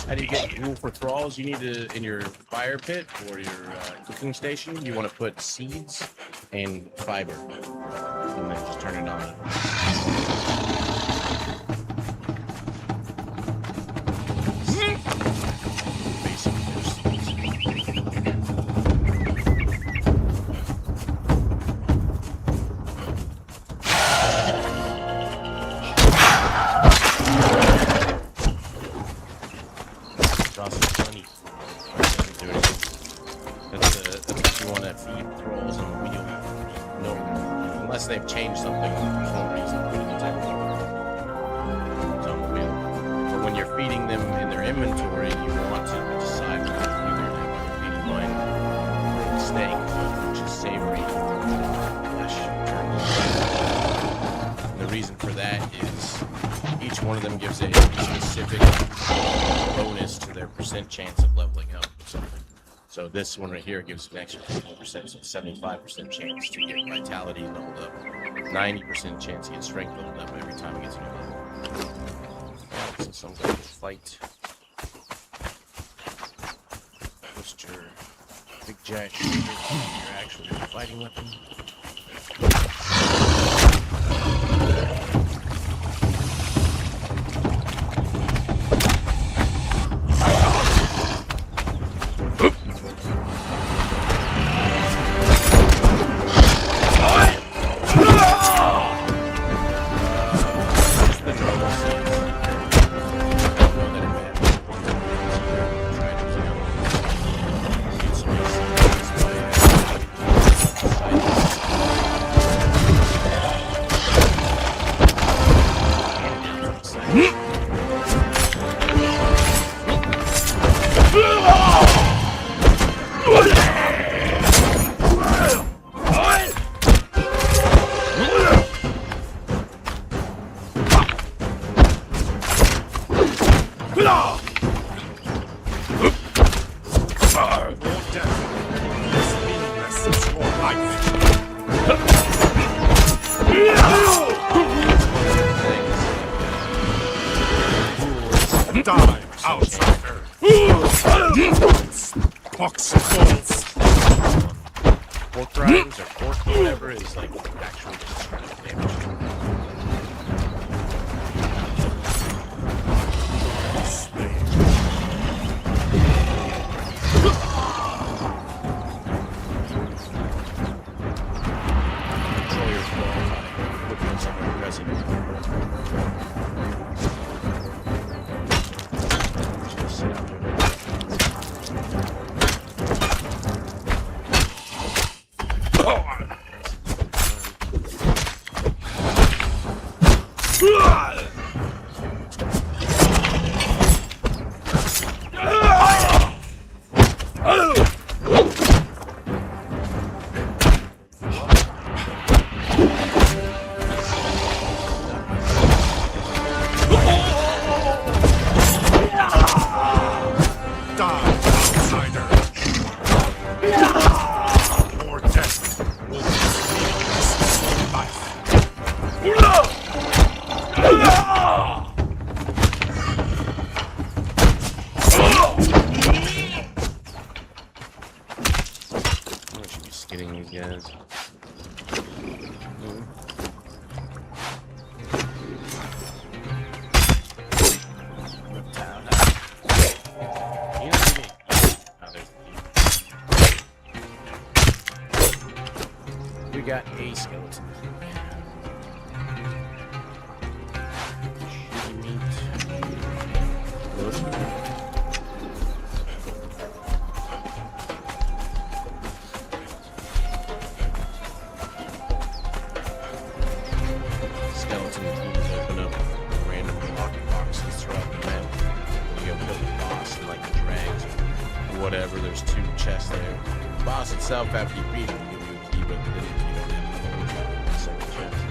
S1: How do you get rule for thralls? You need to, in your fire pit or your cooking station, you want to put seeds and fiber. And then just turn it on. inventory, you want to decide whether you're going to have a line or steak, which is savory flesh jerky. And the reason for that is each one of them gives a specific bonus to their percent chance of leveling up or something. So this one right here gives an extra 50%, so 75% chance to get vitality leveled up, 90% chance to get strength leveled up every time it gets a new level. So some kind of fight. What's your big giant shooter? Your actual fighting weapon.
S2: Die, outsider! Pox balls!
S1: Pork rinds or pork or whatever is like actual destructive damage. Control your flow by looking at something aggressive. Just sit out there. We got a skeleton. Skeleton keys open up random pocket boxes throughout the map. You go kill the boss and like the drags or whatever. There's 2 chests there. The boss itself, after you beat him, will give you a key, but then you don't have the second chest.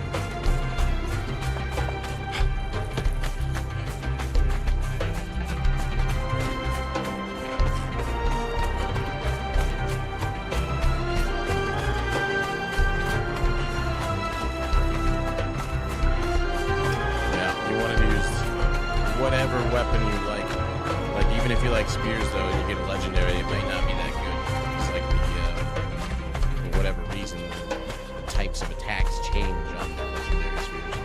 S1: Whatever weapon you like even if you like spears though and you get a legendary, it might not be that good. It's like the for whatever reason the types of attacks change on the legendary spears.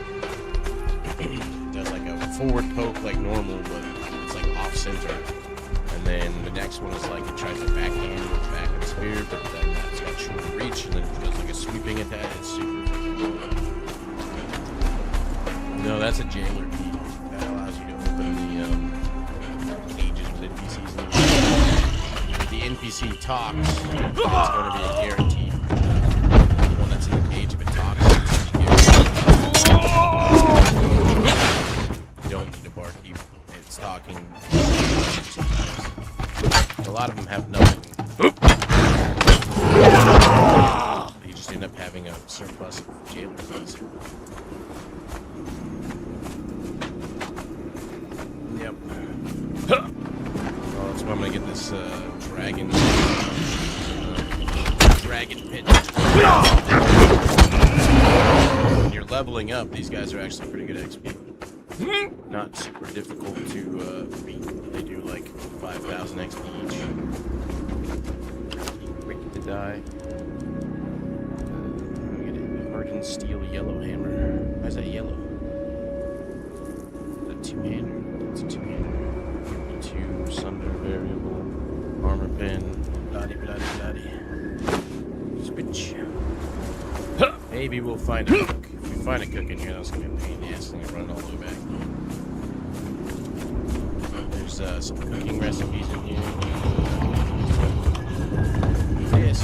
S1: It does like a forward poke like normal, but it's like off center, and then the next one is like it tries to backhand with the back of the spear, but then it's got shorter reach, and then it does like a sweeping attack. It's super cool. No, that's a jailer key. That allows you to open the cages with NPCs. If the NPC talks, it's going to be a guarantee. The one that's in the cage, if it talks, it's guaranteed. You don't need a barkeep. It's talking. lot of them have nothing. You just end up having a surplus of jailer fees. Yep. Well, that's why I'm gonna get this dragon pit. When you're leveling up, these guys are actually pretty good XP. Not super difficult to beat. They do like 5,000 XP each. Quick to die. Get it. Hardened steel yellow hammer. Why is that yellow? Is that two-hander? It's a two-hander. Two sunder variable. Armor pen. Bloody. Switch. Maybe we'll find a cook. If we find a cook in here, that's gonna be a pain in the ass. I'm gonna run all the way back. There's some cooking recipes in here. Yes.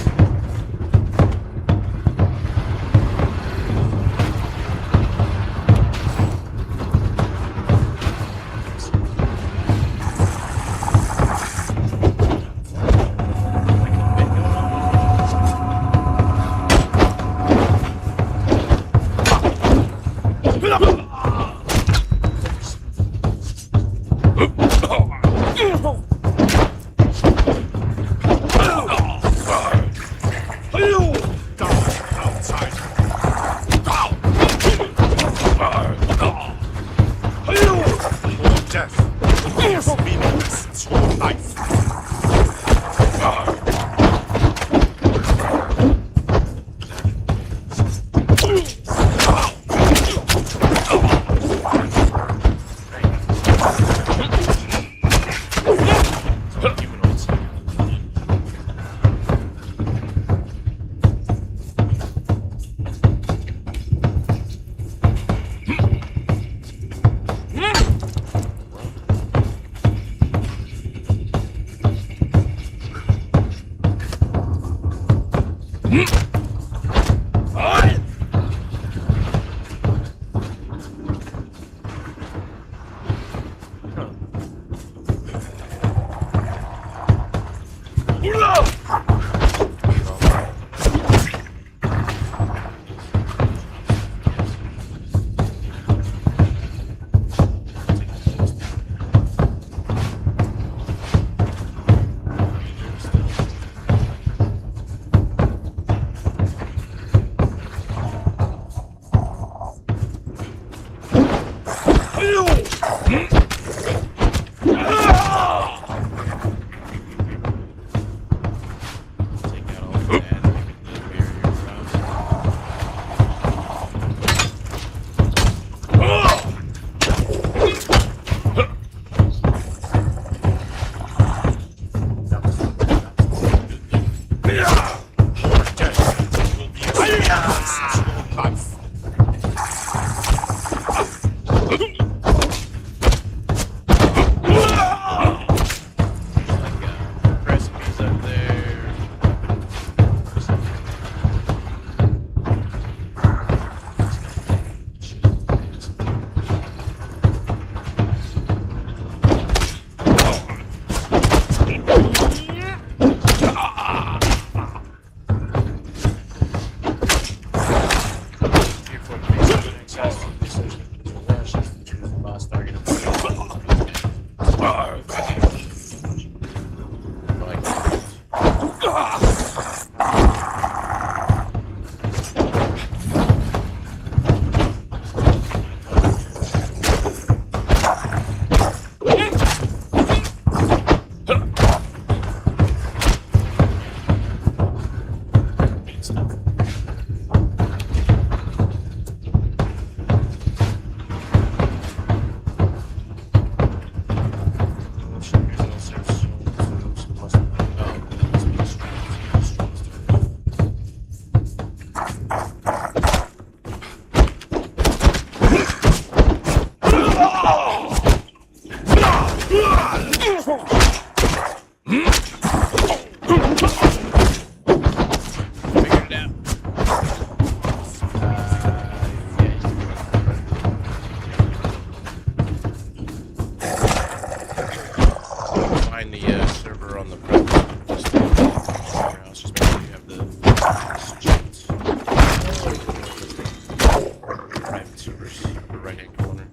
S1: upper right-hand corner.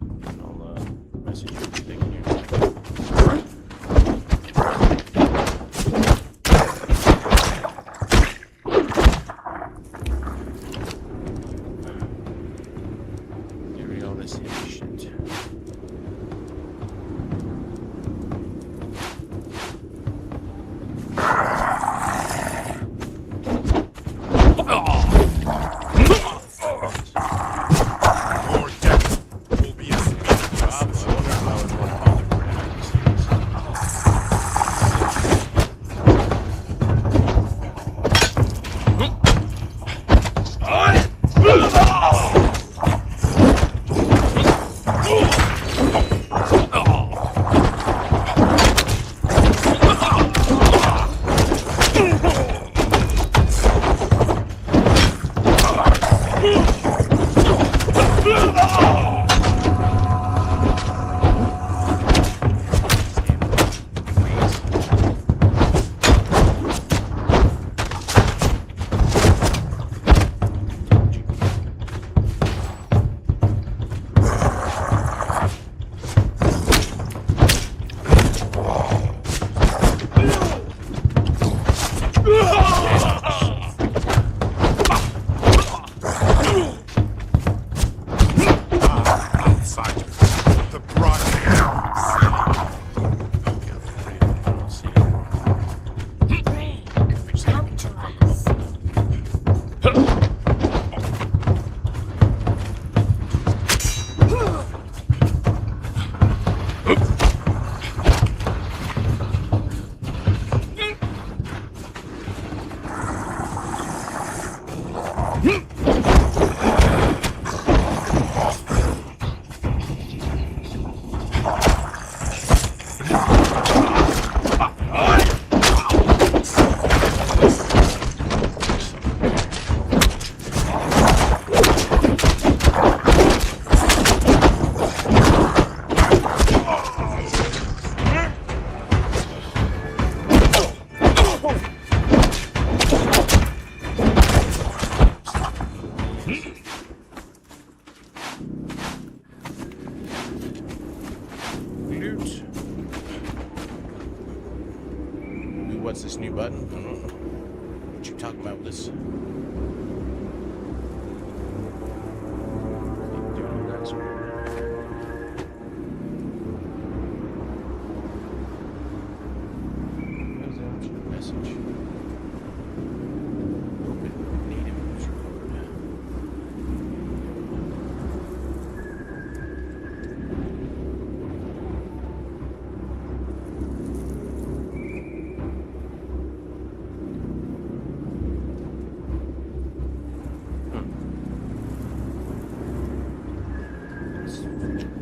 S1: And I'll message you everything here. Here we go, this heavy shit.
S2: Your death will be as meaningless as your outsider. The broad
S3: Come to us.
S1: Loot. Ooh, what's this new button? I don't know. What you talking about with this? Doing that sort of- Where's the option? Message. Open native user code.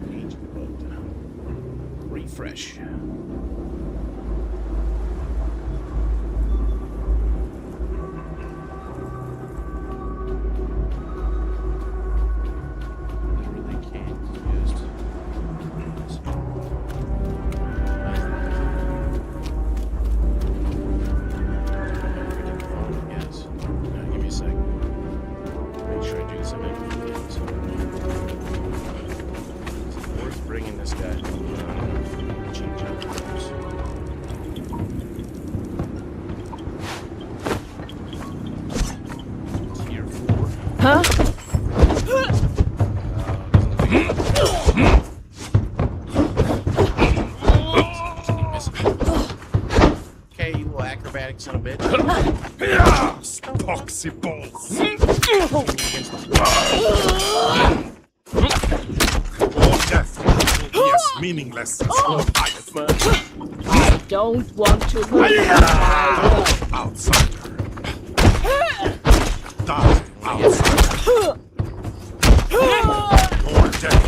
S1: Page load. Refresh. Literally can't just. Phone, I guess. Give me a sec. Make sure I do this. Worth bringing this guy. Change out the colors. Tier 4.
S3: Huh?
S1: Okay, you little acrobatic son of a bitch.
S2: boxy balls. Your death will be as meaningless as your life.
S3: I don't want to lose.
S2: Outsider. Die, outsider. Your death.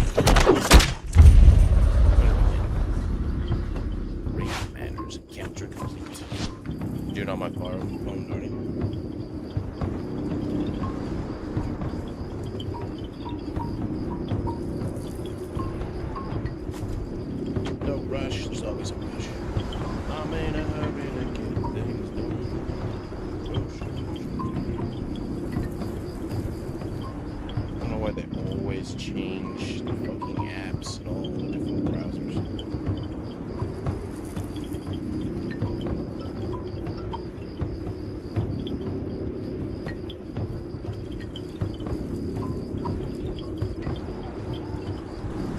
S1: Raid manners encounter complete. Dude, on my phone, already. No rush, there's always a rush. I'm in a hurry to get things done. I don't know why they always cheat. change the fucking apps in all the different browsers.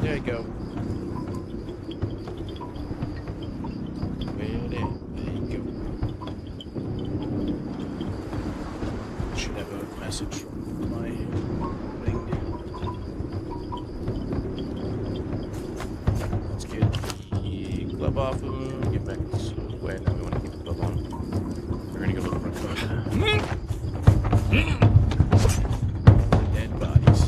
S1: There you go. Well, there you go. Should have a message from my thing. Let's get the glove off him. Get back to wait. No, we want to keep the glove on. We're gonna go to the front door. Dead bodies.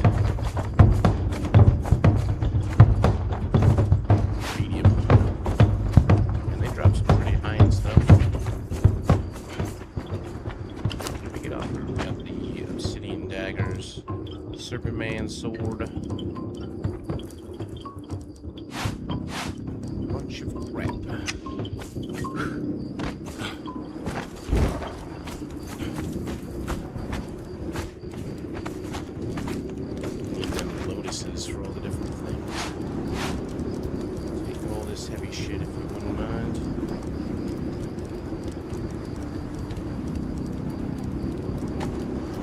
S1: Medium. And they drop some pretty high-end stuff. Let me get off. We got the obsidian daggers, Serpent Man sword. Bunch of crap. Need them lotuses for all the different things. Take all this heavy shit if you wouldn't mind.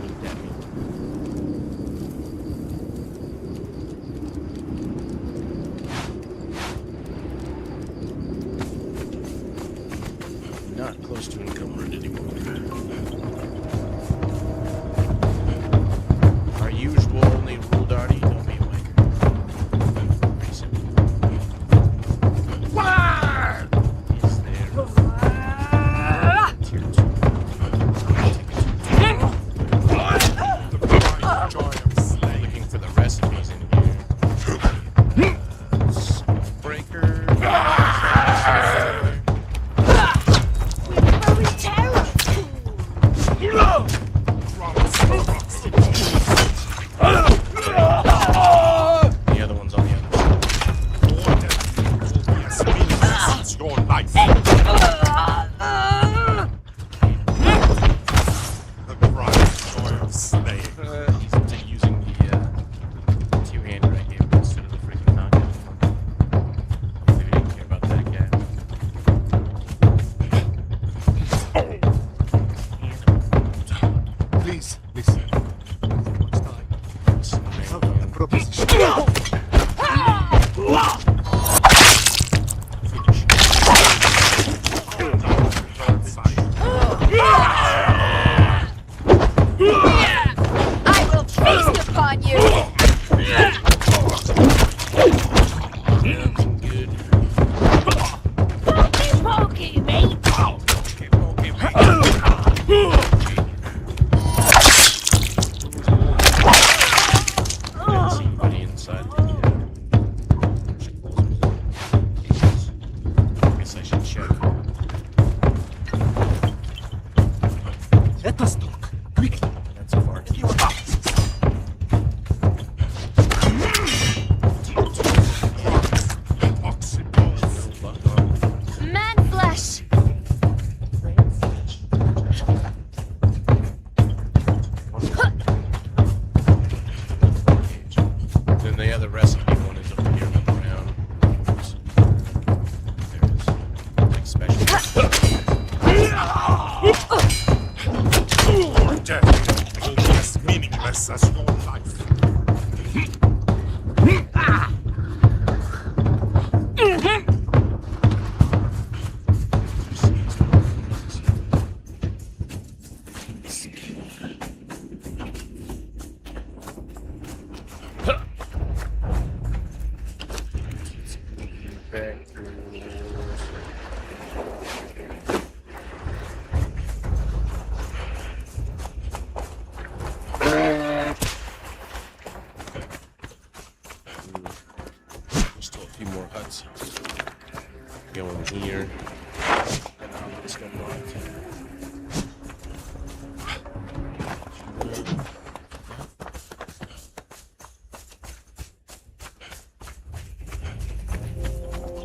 S1: Need that meat. Not close to encumbered anymore. Our usual only rule, Darty, don't be a wanker. Pretty simple. Is there tier 2?
S2: The bright joy of slaying.
S1: Looking for the recipes in here. Breaker.
S3: Very terrible.
S1: The other one's on the other side.
S2: Your death will be as meaningless as your life. The bright joy of slaying.
S1: He's using the two-hander I gave him instead of the freaking knockout. Hopefully we didn't care about that guy.
S4: Please, listen. Much time.
S1: Listen,
S4: How
S1: man.
S4: about a proposition?
S3: I will feast upon you.
S1: Looking good.
S3: Pokey, pokey, mate.
S1: Okay, okay, wait. Didn't see anybody inside. Guess I should check.
S4: Let us talk. Quickly.
S1: That's a far.
S4: Your house.
S3: Man flesh.
S1: Then the other recipe one is over here on the ground. There's like special.
S2: Your death will be as meaningless as your life.
S1: Back through. There's still a few more huts going here. Let's go north.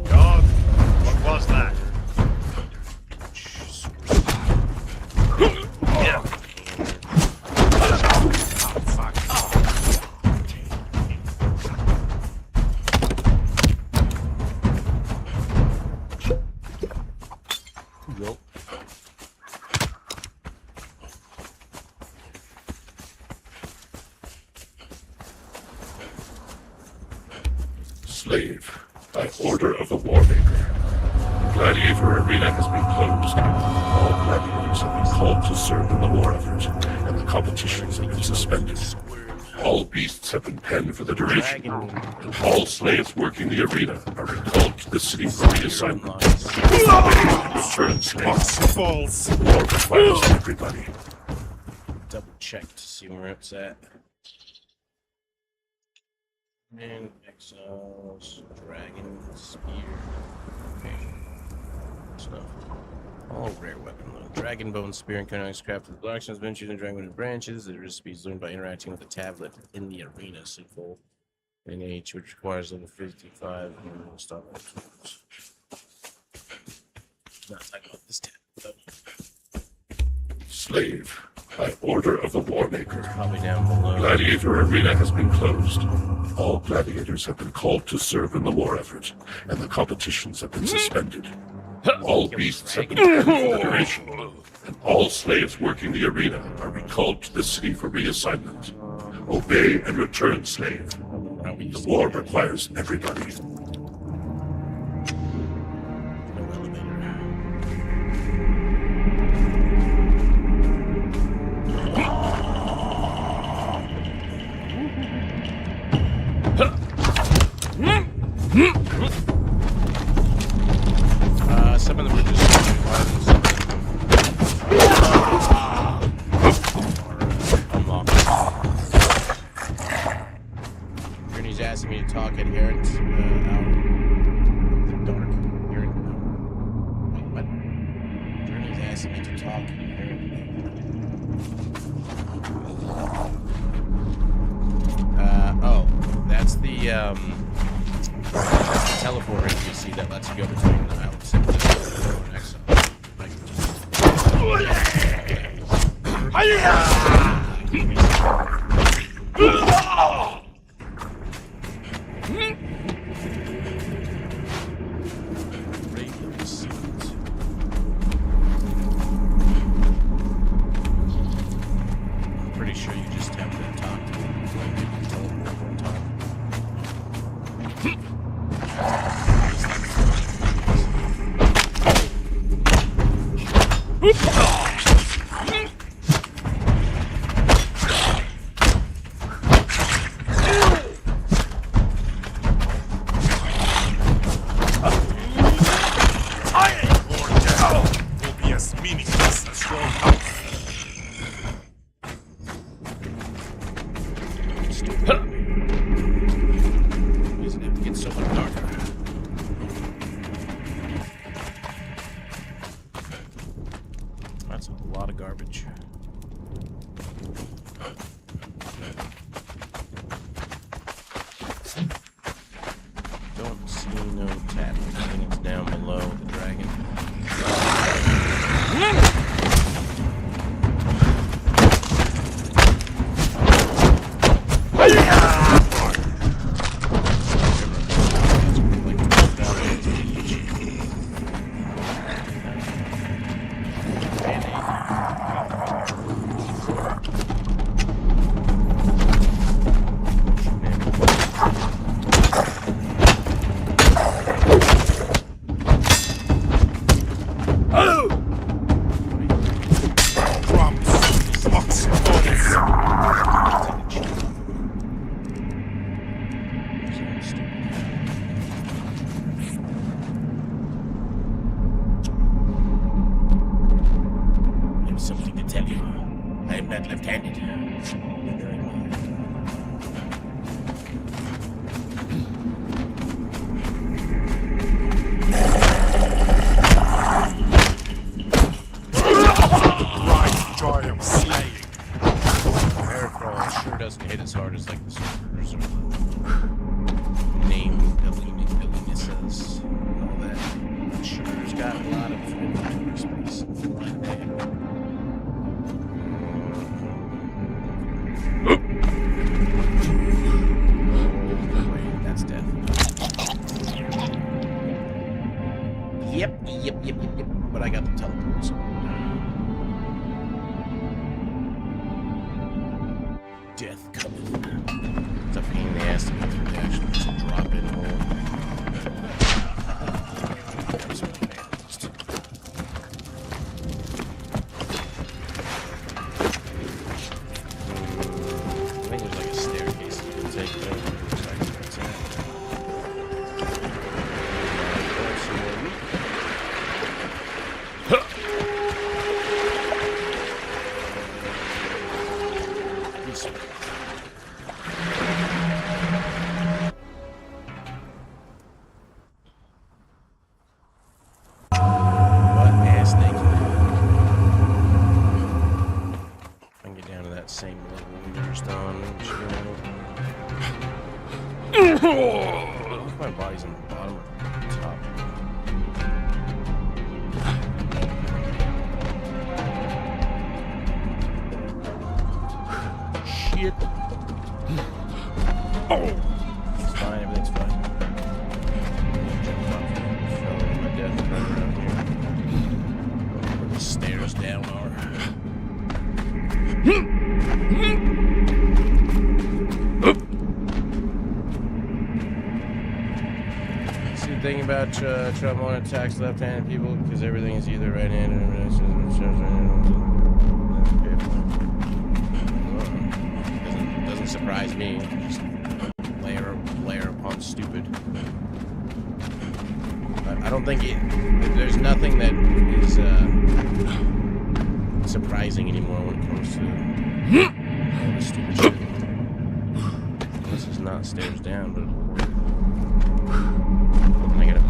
S5: God, what was that? Yeah. Slave, by order of the Warmaker. Gladiator Arena has been closed. All gladiators have been called to serve in the war effort, and the competitions have been suspended. All beasts have been penned for the duration, and all slaves working the arena are recalled to the city for reassignment. Return slaves.
S2: Balls.
S5: War requires everybody.
S1: Double check to see where it's at. And Exiles, Dragon, Spear. Okay. Stuff. All rare weapon load. Dragon Bone Spear and Conan Exiles crafted with blocks, been choosing dragon branches. The recipes learned by interacting with the tablet in the arena. Simple in H, which requires level 55. And we'll stop at not talking about this tab.
S5: Slave, by order of the Warmaker.
S1: Probably down below.
S5: Gladiator Arena has been closed. All gladiators have been called to serve in the war effort, and the competitions have been suspended. All beasts have been penned for the duration, and all slaves working the arena are recalled to the city for reassignment. Obey and return, slave. The war requires everybody.
S1: No elevator. Some of them are just unlocked. Gurney's asking me to talk adherent out of the dark. What? Gurney's asking me to talk adherent. Oh, that's the teleporter NPC that lets you go between the islands. Pretty sure you just have to talk to them. Teleport one time.
S2: Will be as meaningless as your life.
S1: Doesn't have to get so much darker. That's a lot of garbage. Don't see no tap. I think it's down below the dragon. Something to tell you. I am not left-handed. Neither am
S2: Right triumph slaying.
S1: Aircrawl sure doesn't hit as hard as like the sorcerers or name Billinises and all that. Sure's got a lot of space right there. That's dead. Yep. But I got the teleports. Death coming. It's a pain in the ass to get through the actual drop-in hole. same little wonders done. My body's on the bottom or top. Shit. Oh! It's fine, everything's fine. Fell over my death right around here. Where the stairs down are. See the thing about trouble on attacks left-handed people, because everything is either right-handed or doesn't surprise me. Just layer upon stupid. I don't think there's nothing that is surprising anymore when it comes to all this stupid shit. This is not stairs down, but it'll work. I gotta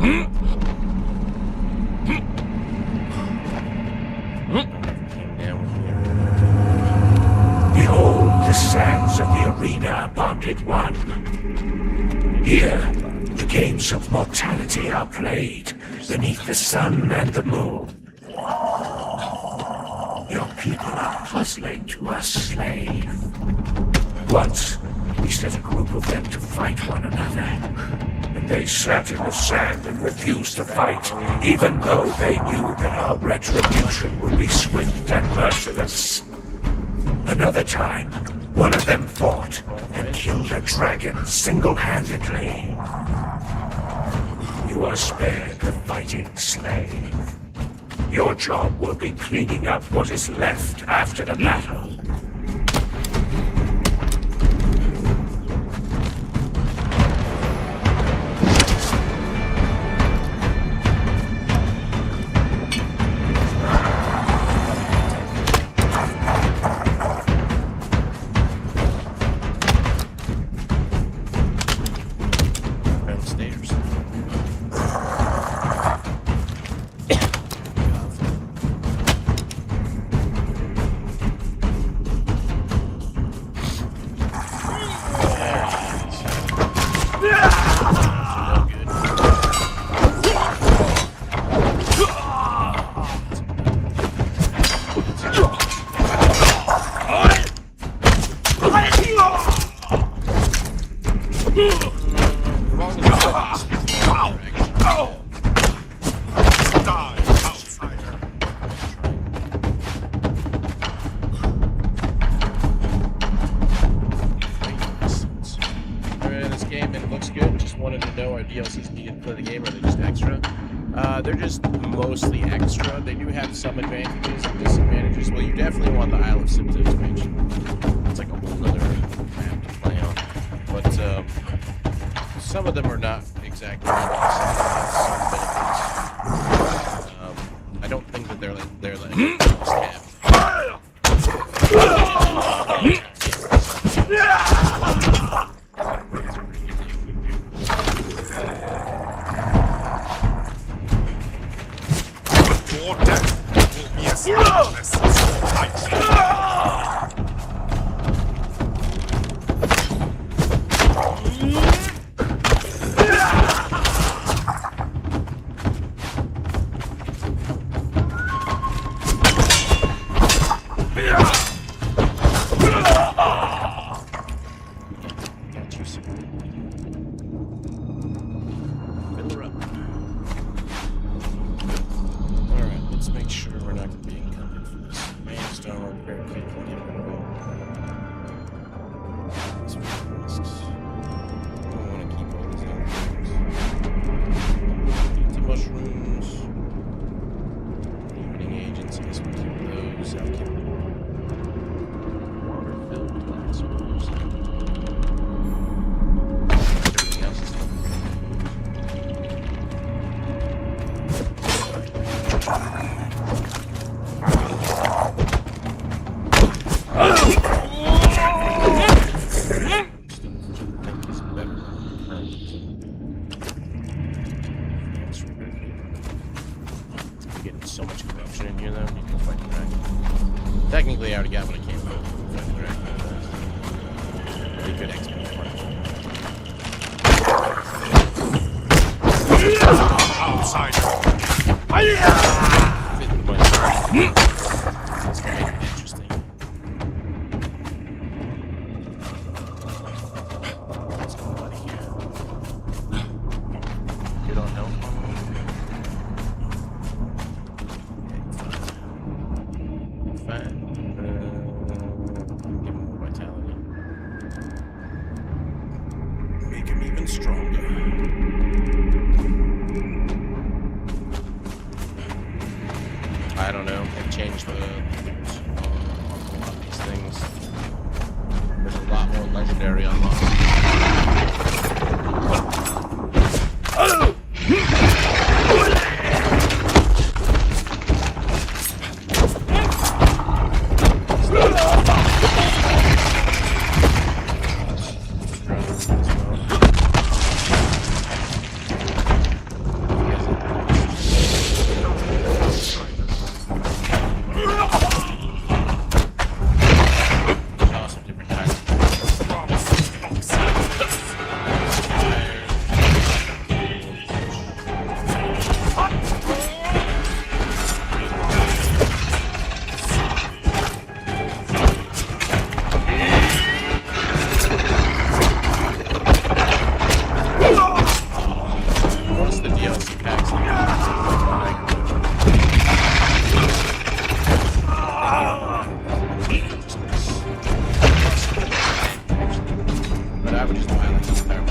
S1: came down with me.
S5: Behold the sands of the arena, bonded one. Here, the games of mortality are played beneath the sun and the moon. Your people are puzzling to a slave. Once, we set a group of them to fight one another. And they sat in the sand and refused to fight, even though they knew that our retribution would be swift and merciless. Another time, one of them fought and killed a dragon single-handedly. You are spared the fighting slave. Your job will be cleaning up what is left after the battle.
S1: Downstairs. DLCs needed to play the game, or they're just extra? They're just mostly extra. They do have some advantages and disadvantages. Well, you definitely want the Isle of Sipta expansion. It's like a whole other map to play on. But some of them are not exactly some benefits. I don't think that they're like must-have.
S2: Your death will be as meaningless as your life.
S1: Got you, sir. Fill her up. Alright, let's make sure we're not going to be encumbered for this. Mainstone or repair kit can get rid of it. Let's make risks. I don't want to keep all these other things. Eat the mushrooms. Evening agents, I guess we keep those. I'll keep water-filled glasswares. Everything else is fine. Getting so much corruption in here, though. You can fight the dragon. Technically, I already got what I came for. Pretty good expert part.
S2: Outside.
S1: Fit the bunch. That's gonna make it interesting. Let's go out of here.
S6: You don't know?
S1: Fine. Give him more vitality. Make him even stronger. I don't know. They've changed the loot on a lot of these things. There's a lot more legendary unlocks. What's the DLC packs? But I would just buy like this entire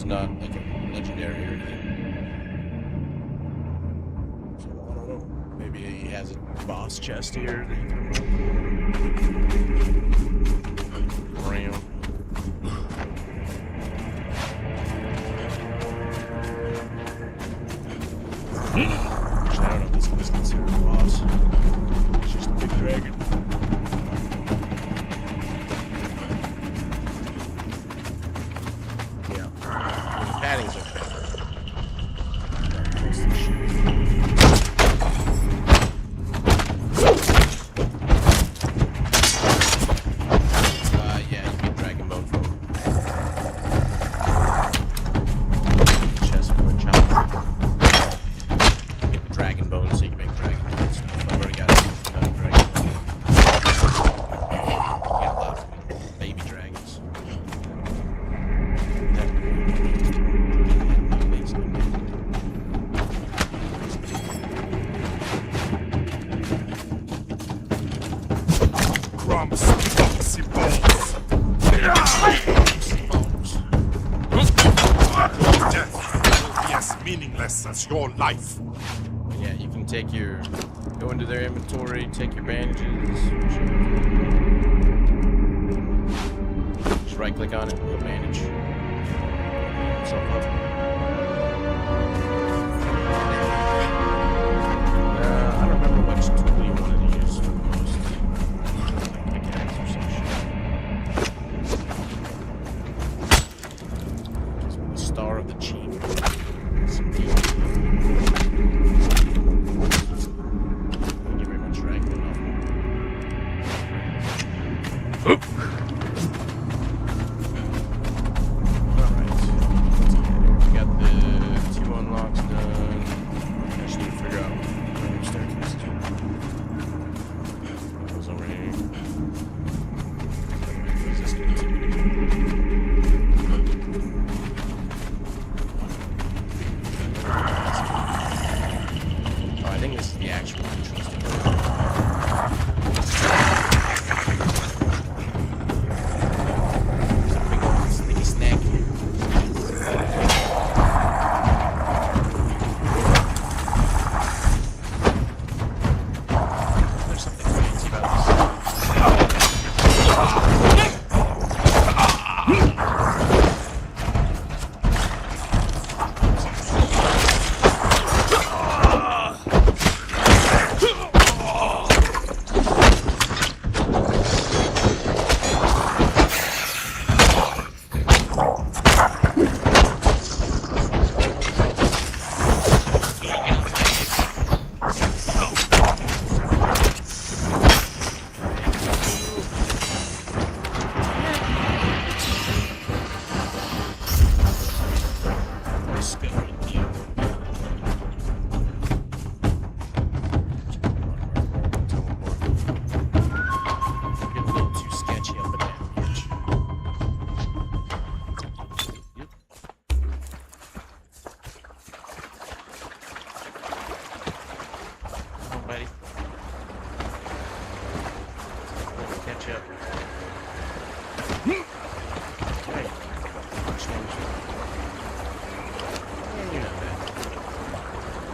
S1: Not like a legendary or anything. So I don't know. Maybe he has a boss chest here that you can around. I don't know if this is considered a boss. It's just a big dragon. Padding's okay. Yeah, you get dragon bone from chest for a challenge. Get the dragon bone so you can make dragon bone stuff. I've already got dragon bone. Get a lot of baby dragons.
S2: Crumbs, boxy balls. Death will be as meaningless as your life.
S1: Yeah, you can take your, go into their inventory, take your bandages. Just right click on it, he'll bandage. Himself up. I don't remember which tool you wanted to use for the most. Like pickaxe or some shit.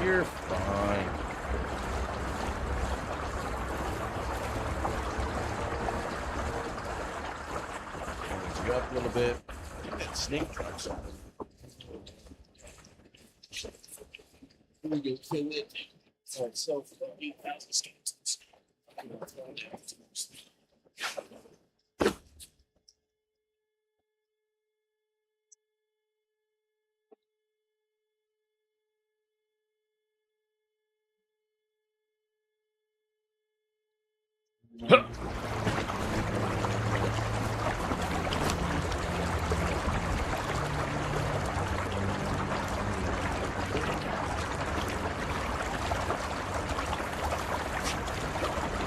S1: You're fine. Turns you up a little bit. Get that snake trucks on. We go kill it. Oh, it's so funny. 8,000 skeletons.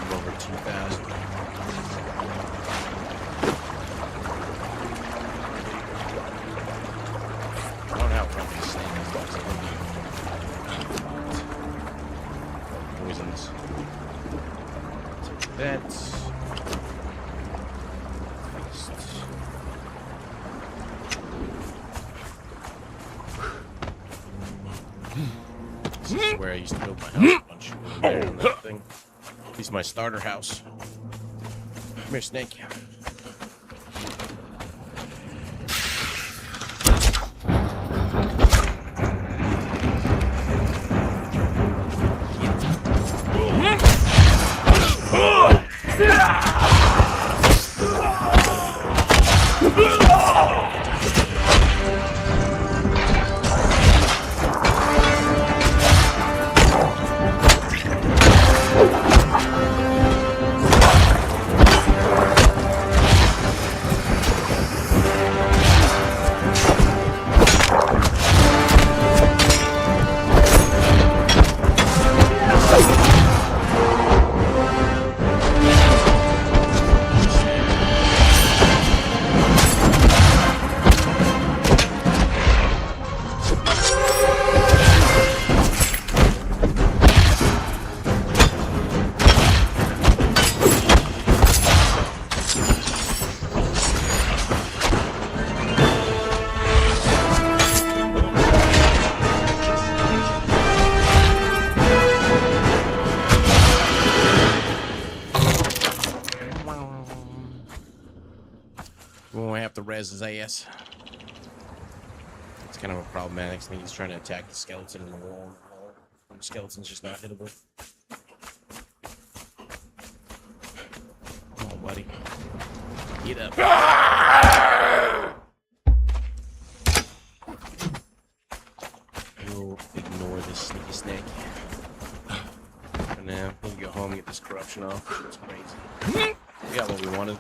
S1: Over 2,000. I don't know how rough these sandbox are. Poisons. Take that. This is where I used to build my house a bunch of there on that thing. This is my starter house. Come here, snake. We won't have to res his ass. It's kind of a problematic thing. He's trying to attack the skeleton in the wall. The skeleton's just not hittable. Come on, buddy. Get up. We'll ignore this sneaky snake. For now, we can go home and get this corruption off. It's crazy. We got what we wanted.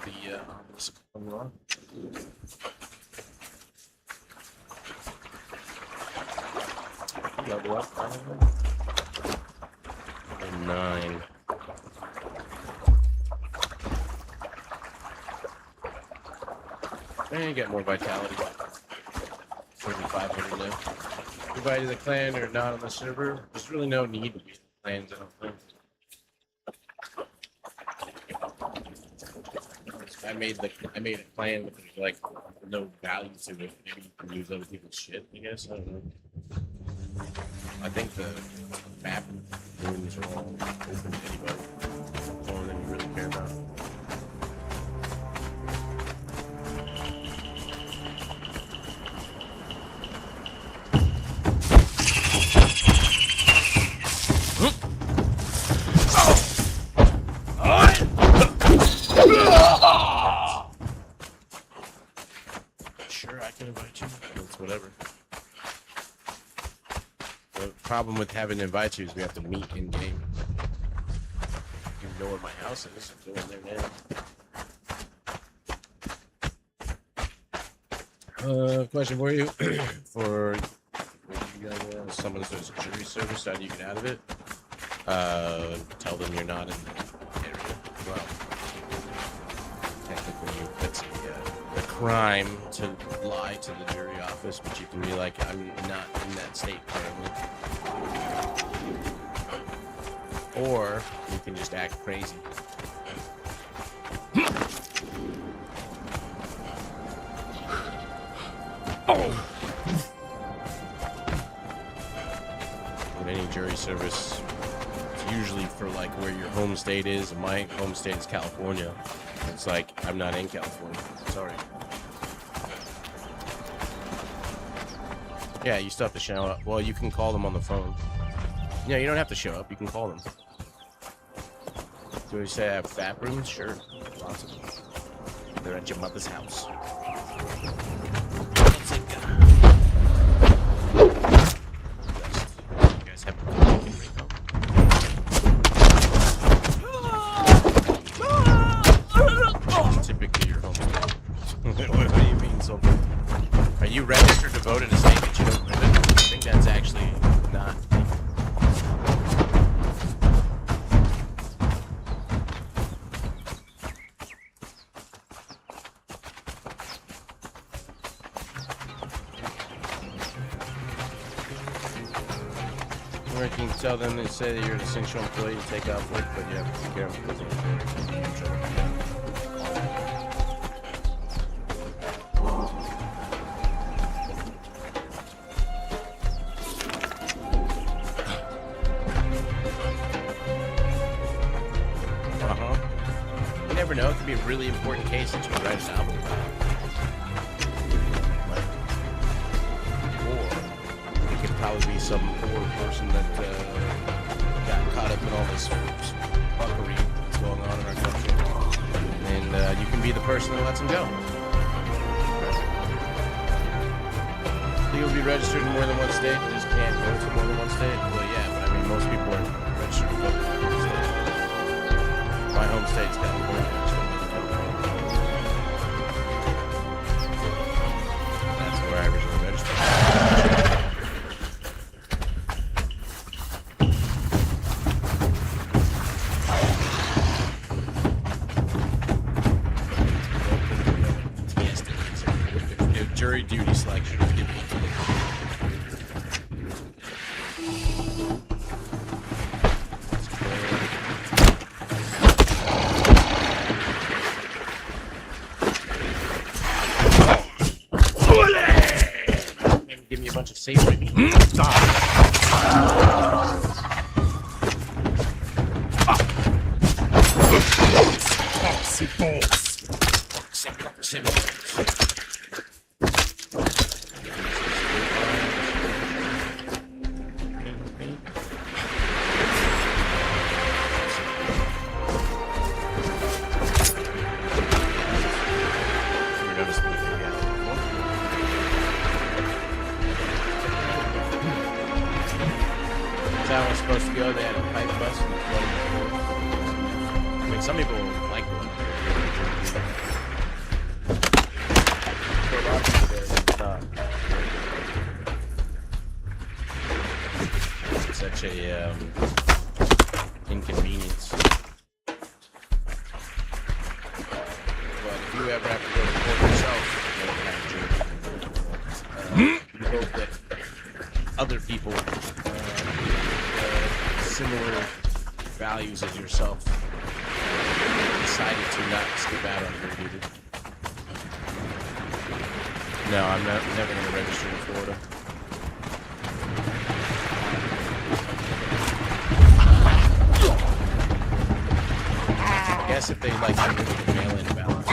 S1: Level up, probably. 9. And get more vitality. 3,500 now. Everybody in the clan or not on the server, there's really no need to be in clans, I don't think. I made a clan with like no value to it. Maybe you can use other people's shit, I guess. I don't know. I think the map rooms are all open to anybody. More than you really care about. Sure, I can invite you. It's whatever. The problem with having to invite you is we have to meet in game. You know where my house is. I'm going there now. Question for you. For you guys, someone that does jury service, how do you get out of it? Tell them you're not in the area. Well, technically, that's a crime to lie to the jury office, but you can be like, I'm not in that state currently. Or you can just act crazy. with any jury service, it's usually for like where your home state is. My home state is California. It's like I'm not in California. Sorry. Yeah, you still have to show up. Well, you can call them on the phone. Yeah, you don't have to show up. You can call them. Do we say I have fat rooms? Sure. Lots of them. They're at your mother's house. You guys have a cooking It's typically your home state. What do you mean, so? Are you registered to vote in a state that you don't live in? I think that's actually not. Or you can tell them, they say that you're an essential employee, you take off work, but you have to take care of them because they're in trouble. You never know, it could be a really important case that you can write an album about. Or it could probably be some poor person that got caught up in all this fuckery that's going on in our country. And you can be the person that lets them go. You'll be registered in more than one state, you just can't go to more than one state. Well, yeah, but I mean, most people are registered to vote in more than one state. My home state's California. That's where I originally registered. Yes, jury duty selection. Give me a bunch of savory. How it was supposed to go. They had a pipe bus and I mean, some people like going for a lot of people, it's not. It's such a inconvenience. But if you ever have to go to court yourself, you hope that other people similar values as yourself decided to not skip out on your duty. No, I'm never going to register in Florida. I guess if they like to move the mail-in balance.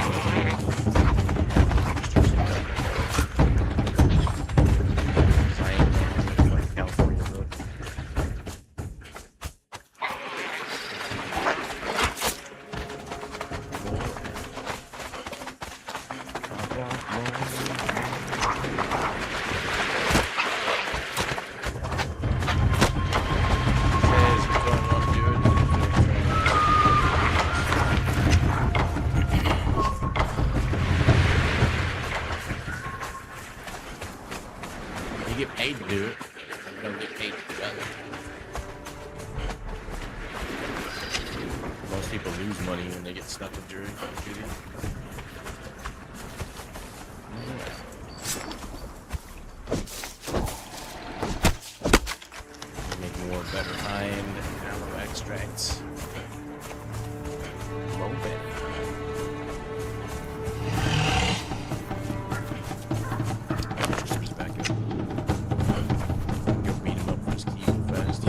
S1: You get paid to do it. You don't get paid to do it. Most people lose money when they get stuck in jury duty. Make more better iron aloe extracts. Low better. Fast.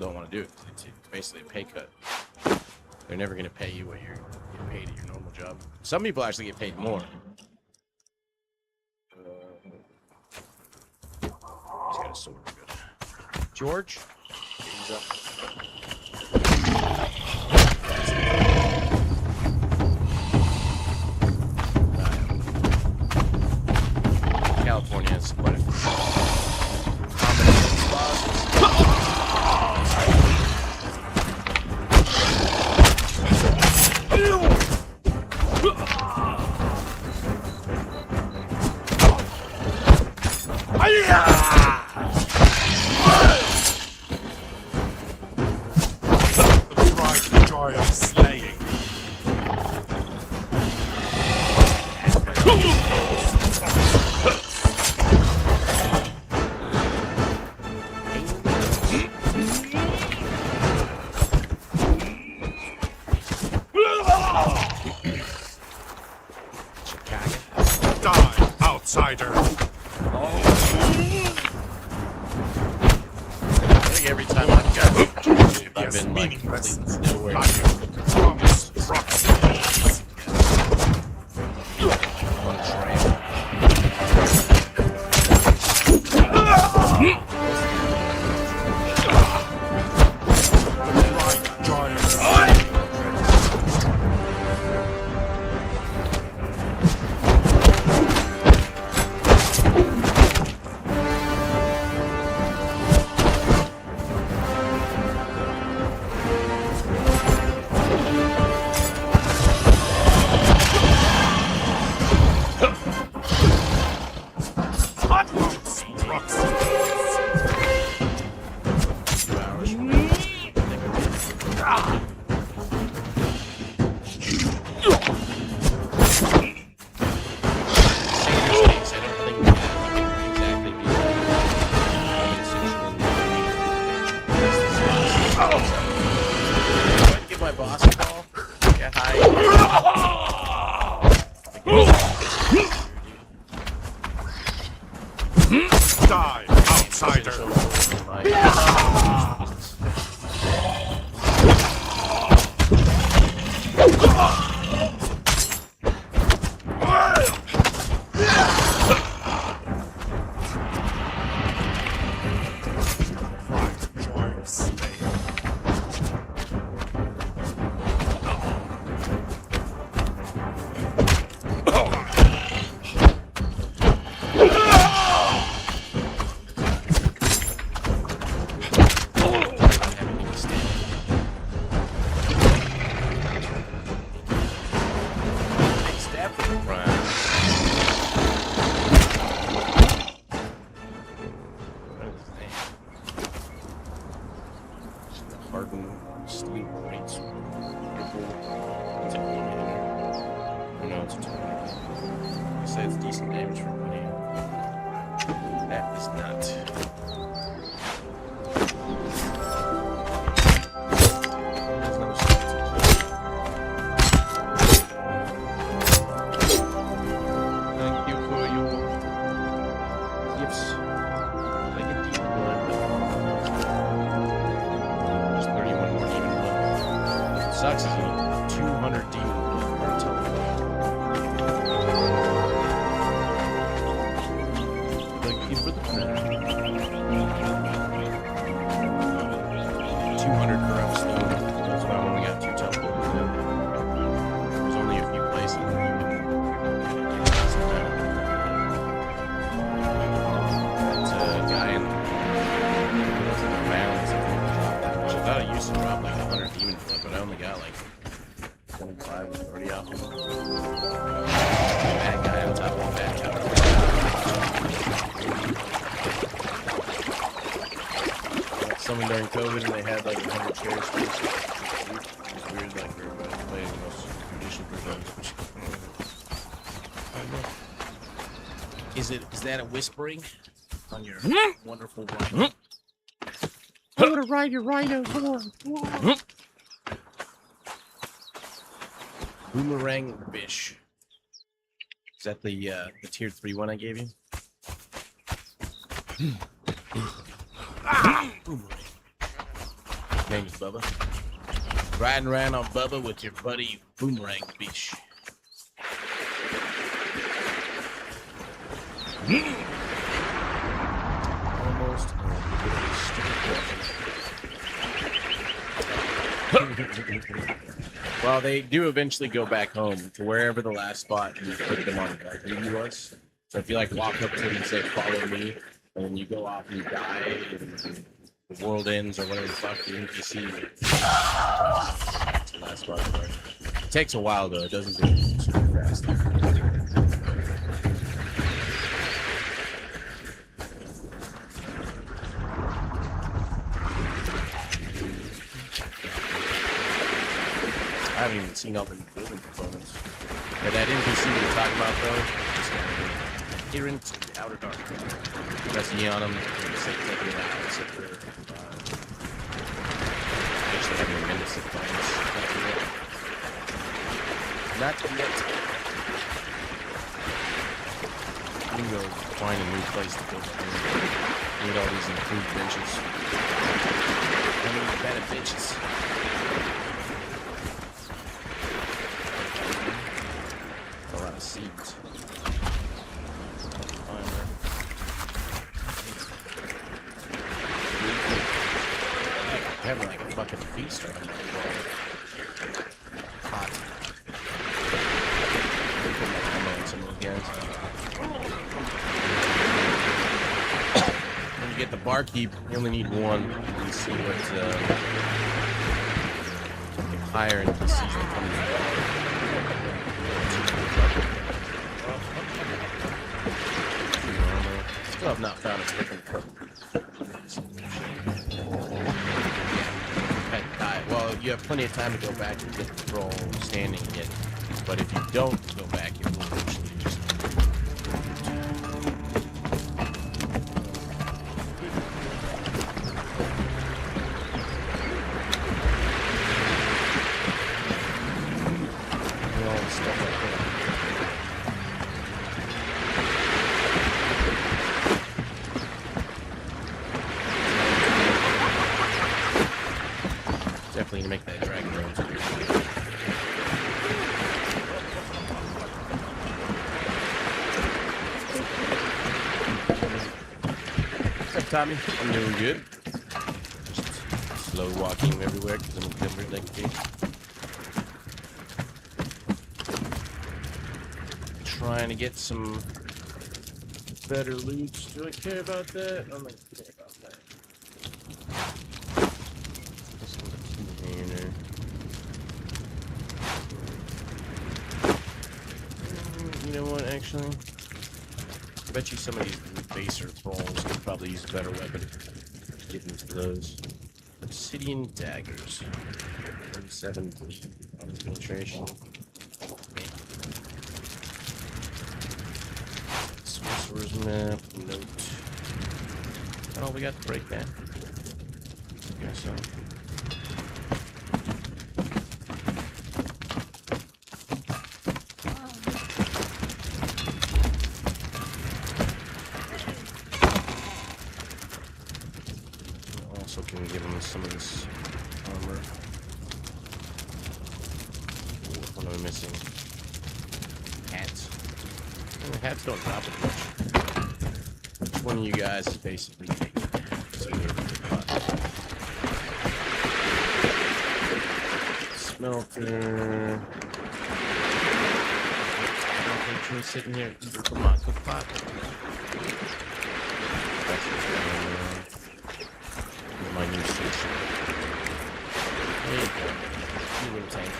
S1: don't want to do it. It's basically a pay cut. They're never going to pay you what you're getting paid at your normal job. Some people actually get paid more. He's got a sword. Good. George? He's up. California has quite a combination spas.
S2: The pride and joy of slaying. Die, outsider.
S1: I think every time I've got I've
S2: Yes,
S1: been like
S2: meaningless.
S1: nowhere.
S2: Promise, proxies.
S1: On trail.
S2: Pride, joy of slaying. Proxies.
S1: 2 hours from now. Give my boss a call. Get high.
S2: Die, outsider. Pride, joy of slaying.
S1: Hardened steel rates. Oh no, it's a 20. I say it's decent damage for money. That is not. There's no sense. Thank you for your gifts. Like a deep blood. There's 31 more demon blood. What sucks is you need 200 demon blood for artillery. Thank you for the prayer. 200 for Upstone. That's why I only got 2 teleporters now. There's only a few places that you can get some down. That guy in the mounds, which I thought I used to drop like 100 demon blood, but I only got like 25 was already off. That guy on top of the bad tower. Someone during COVID and they had like 100 chairs. It was weird, like we were playing the most traditional version. Is that a whispering on your wonderful rhino? I'm gonna ride your rhino. Come on. Boomerang Bish. Is that the tier 3 one I gave you? Boomerang.
S6: Thanks, Bubba. Riding around on Bubba with your buddy Boomerang Fish. Almost. Well, they do eventually go back home to wherever the last spot you put them on the was. So if you like walk up to them and say, "Follow me," and then you go off and you die, and the world ends or whatever the fuck the NPC. That's the last spot. It takes a while though. It doesn't go super fast. I haven't even seen all the building components. But that NPC we were talking about though, just here in the outer dark. Press E on them, take it out, sit there. Actually having a minute of bonus. Not yet. You can go find a new place to build. Need all these improved benches. I mean, better benches. A lot of seeds. Having like a fucking feast right now. Hot. Put my ammo on some of those guys. When you get the barkeep, you only need one. You see what's higher in the season coming in. Still have not found a freaking cook. Well, you have plenty of time to go back and get the troll standing again. But if you don't go back, it will eventually just... all the stuff like that. Definitely to make that dragon road. What's up, Tommy? I'm doing good. Just slow walking everywhere because I'm encumbered like a bitch. Trying to get some better loot. Do I care about that? I don't care about that. You know what, actually? I bet you some of these baser trolls could probably use a better weapon. Get into those. Obsidian daggers. 37 penetration. Sorcerer's map. Note. Oh, we got to break that. I guess so. Also can give him some of this armor. What am I missing? Hats. Well, hats don't drop as much. Which one of you guys is basically taking smelter. I don't think you're sitting here eating tomato pot. That's what's going on. My new station. There you go. Fueling tank.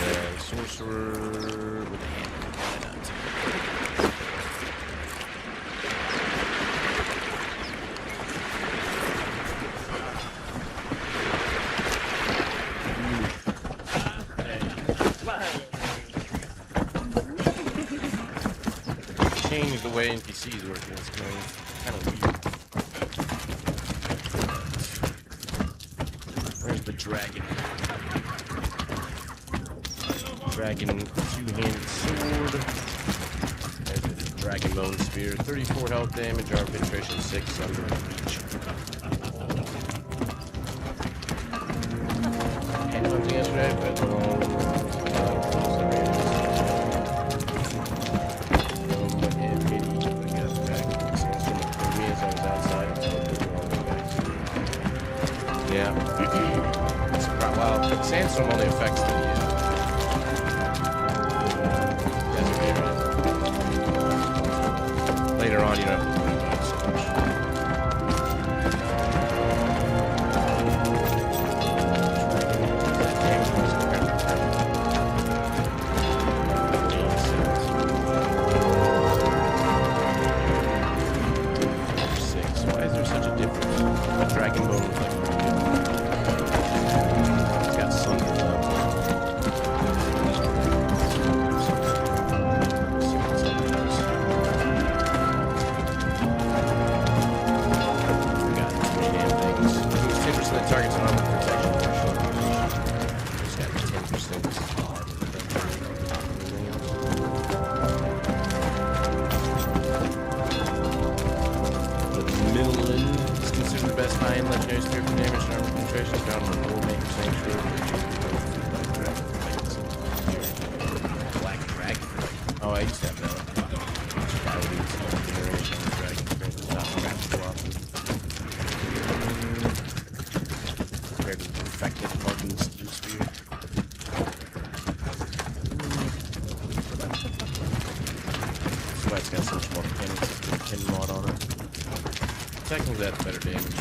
S6: And sorcerer with a hammer. Why not? Change the way NPCs work. It's kind of weird. Where's the dragon? Dragon two-handed sword. There's the dragon bone spear. 34 health damage, armor penetration 6 under reach. right? But yeah. Well, sandstorm only affects the desert area. Later on, you don't have to worry about it so much. Why is there such a difference? A dragon bone was like pretty good. It's got sunder though. We got three damn things. Moves 10% of targets on armor protection. Just got 10% armor protection. Midland is considered the best high-end legendary spear for damage and armor penetration. Found on the Gold Maker Sanctuary. Black Dragon. Oh, I used to have that. Generation Dragon. Compared to the effective hardened steel spear. That's why it's got so much more pin mod on it. Technically, that's better damage.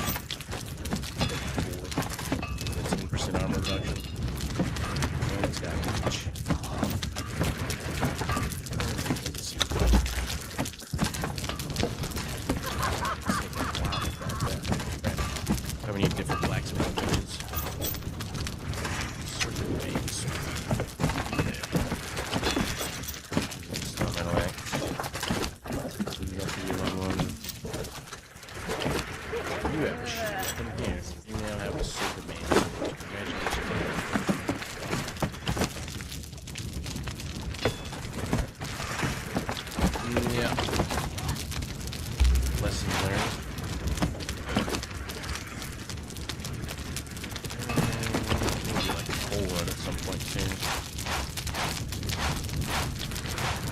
S6: 15% armor reduction. And it's got reach. How many different blacksmith benches? Certain ways. Stop that away. You have to be on one. You have a shield. Come here. You now have a Superman. Congratulations. Yeah. Lesson learned. Maybe like a coal run at some point soon.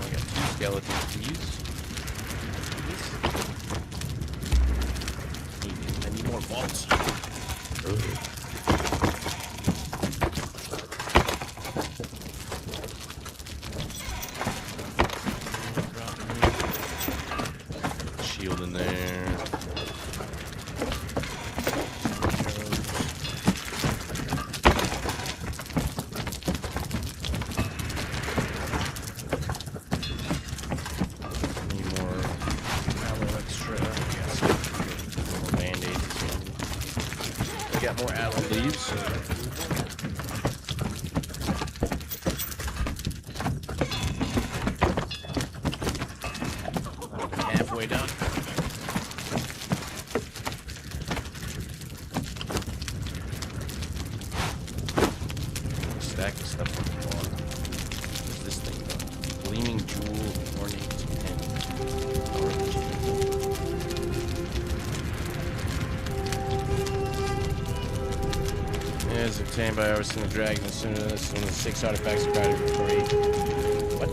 S6: I got 2 skeletons to use. I need more vaults. Shield in there. Need more ammo extra. Yes. More band-aids. We got more aloe leaves. Halfway done. Stack of stuff on the floor. What's this thing though? Gleaming jewel, ornate pen. As obtained by overseeing the dragon, as soon as this one of the 6 artifacts acquired for 8. What?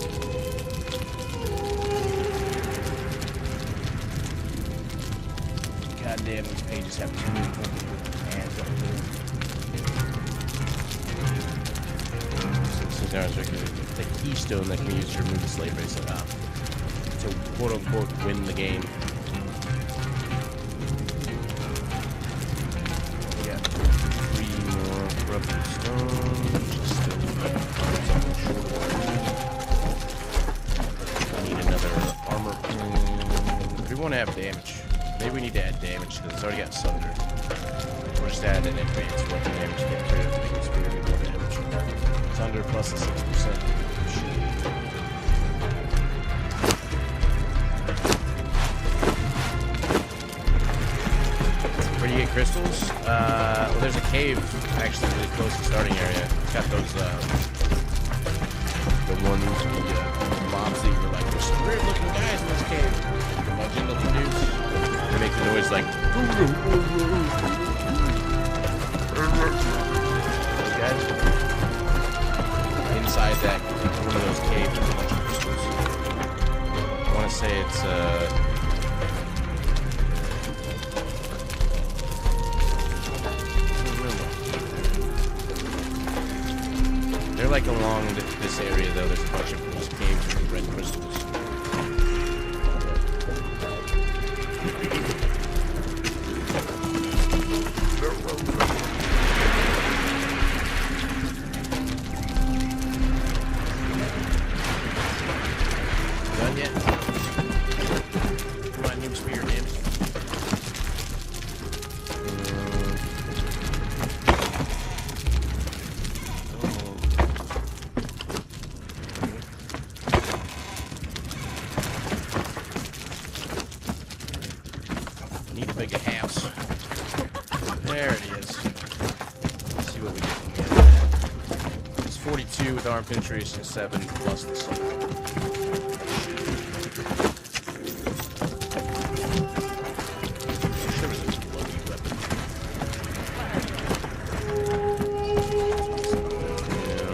S6: God damn, these pages have too many hands on them. The keystone that can be used to remove the slave bracelet out. To quote unquote win the game. We got 3 more corrupted stones. Still I need another armor pin. We want to have damage. Maybe we need to add damage because it's already got sunder. We'll just add an advanced weapon damage to get rid of the spear and more damage. Sunder plus a 6%. 38 crystals. Well, there's a cave actually really close to the starting area. It's got those, the ones, the mobs that you were like, there's some weird looking guys in this cave. The mudgy looking dudes. They make the noise like, those guys. like along this area, though, there's a bunch of these caves with red crystals. Done yet? Come on, noob spear, man. Need to make a house. There it is. Let's see what we get when we get that. It's 42 with arm penetration 7 plus the sword. There was a bloody weapon. Yeah.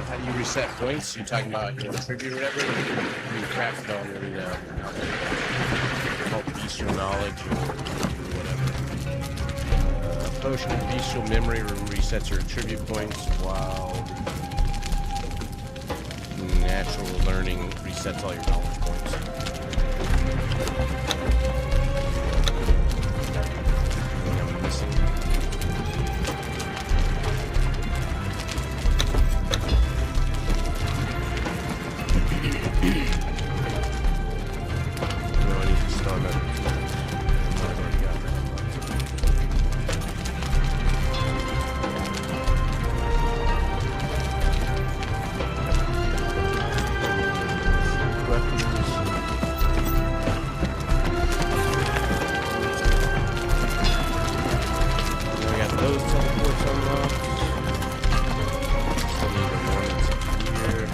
S6: How do you reset points? You're talking about tribute or whatever? You craft it on your called bestial knowledge or whatever. Potion of bestial memory resets your attribute points, while natural learning resets all your knowledge points. Anything I'm missing? No, I need to start that. I've already got that. We got those teleports unlocked. Still need the one that's here.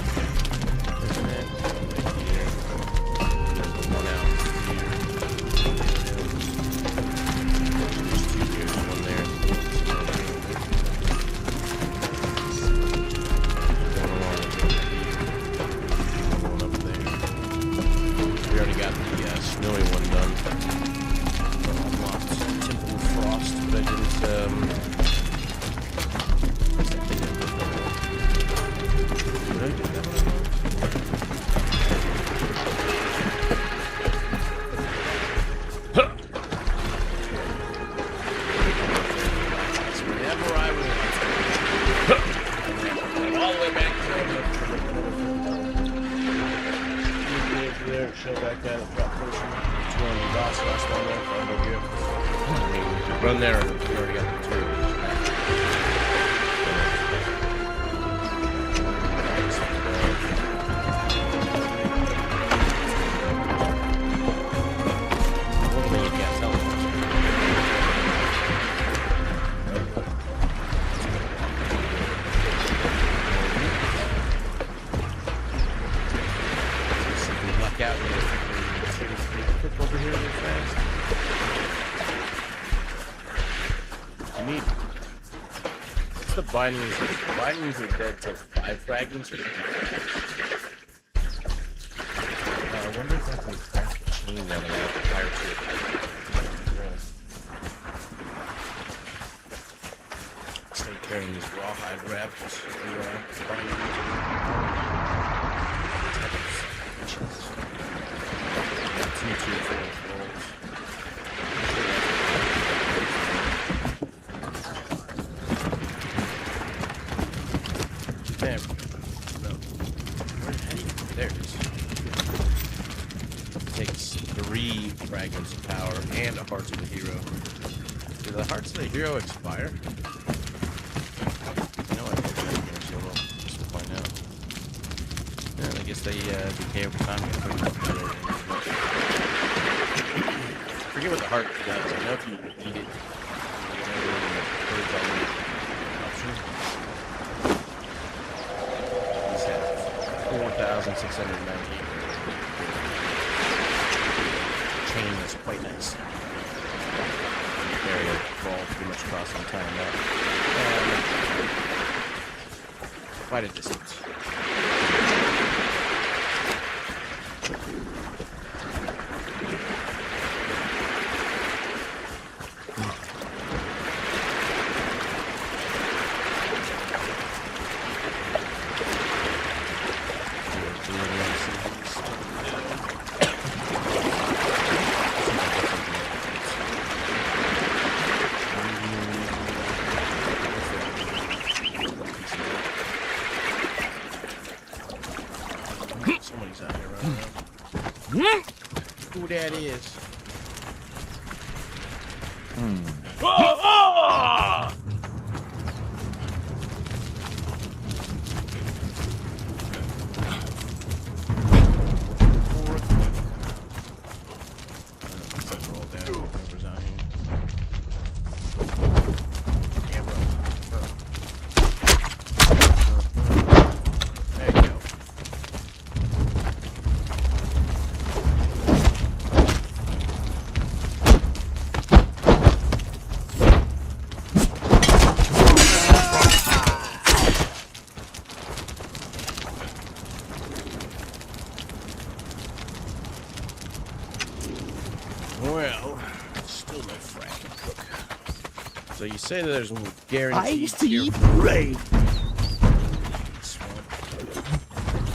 S6: Isn't it? Right here. There's the one out here. There's two here, there's one there. One along here. One up there. We already got the snowy one done. Unlocked Temple of Frost, but I didn't, what's that thing I put on? Did I do that one? It's whenever I want. All the way back there, show back at it, drop potion. It's one of the boss last one there, find over here. I mean, run there and we already got the two. One thing you can't tell them. See if we can luck out here. Quick over here real fast. You need. What's the bindings? Bindings are dead till 5 fragments. Or I wonder if I can craft a chain down there with the fire tip. Stay carrying these rawhide wraps. There we go. No. There it is. Takes 3 fragments of power and a Hearts of the Hero. Do the Hearts of the Hero expire? No, I think that here, so we'll just find out. Yeah, I guess they decay over time. I forget what the heart does. I know if you eat it, These have 4,698. Chain is quite nice. area, all pretty much across the entire map. Quite a distance. Somebody's out here running around. Who that is? Roll down. Whoever's out here. Yeah, bro. There you go. Well, still no fracking cook. So you say that there's guaranteed.
S4: I see
S6: here-
S4: prey.
S6: Swamp. I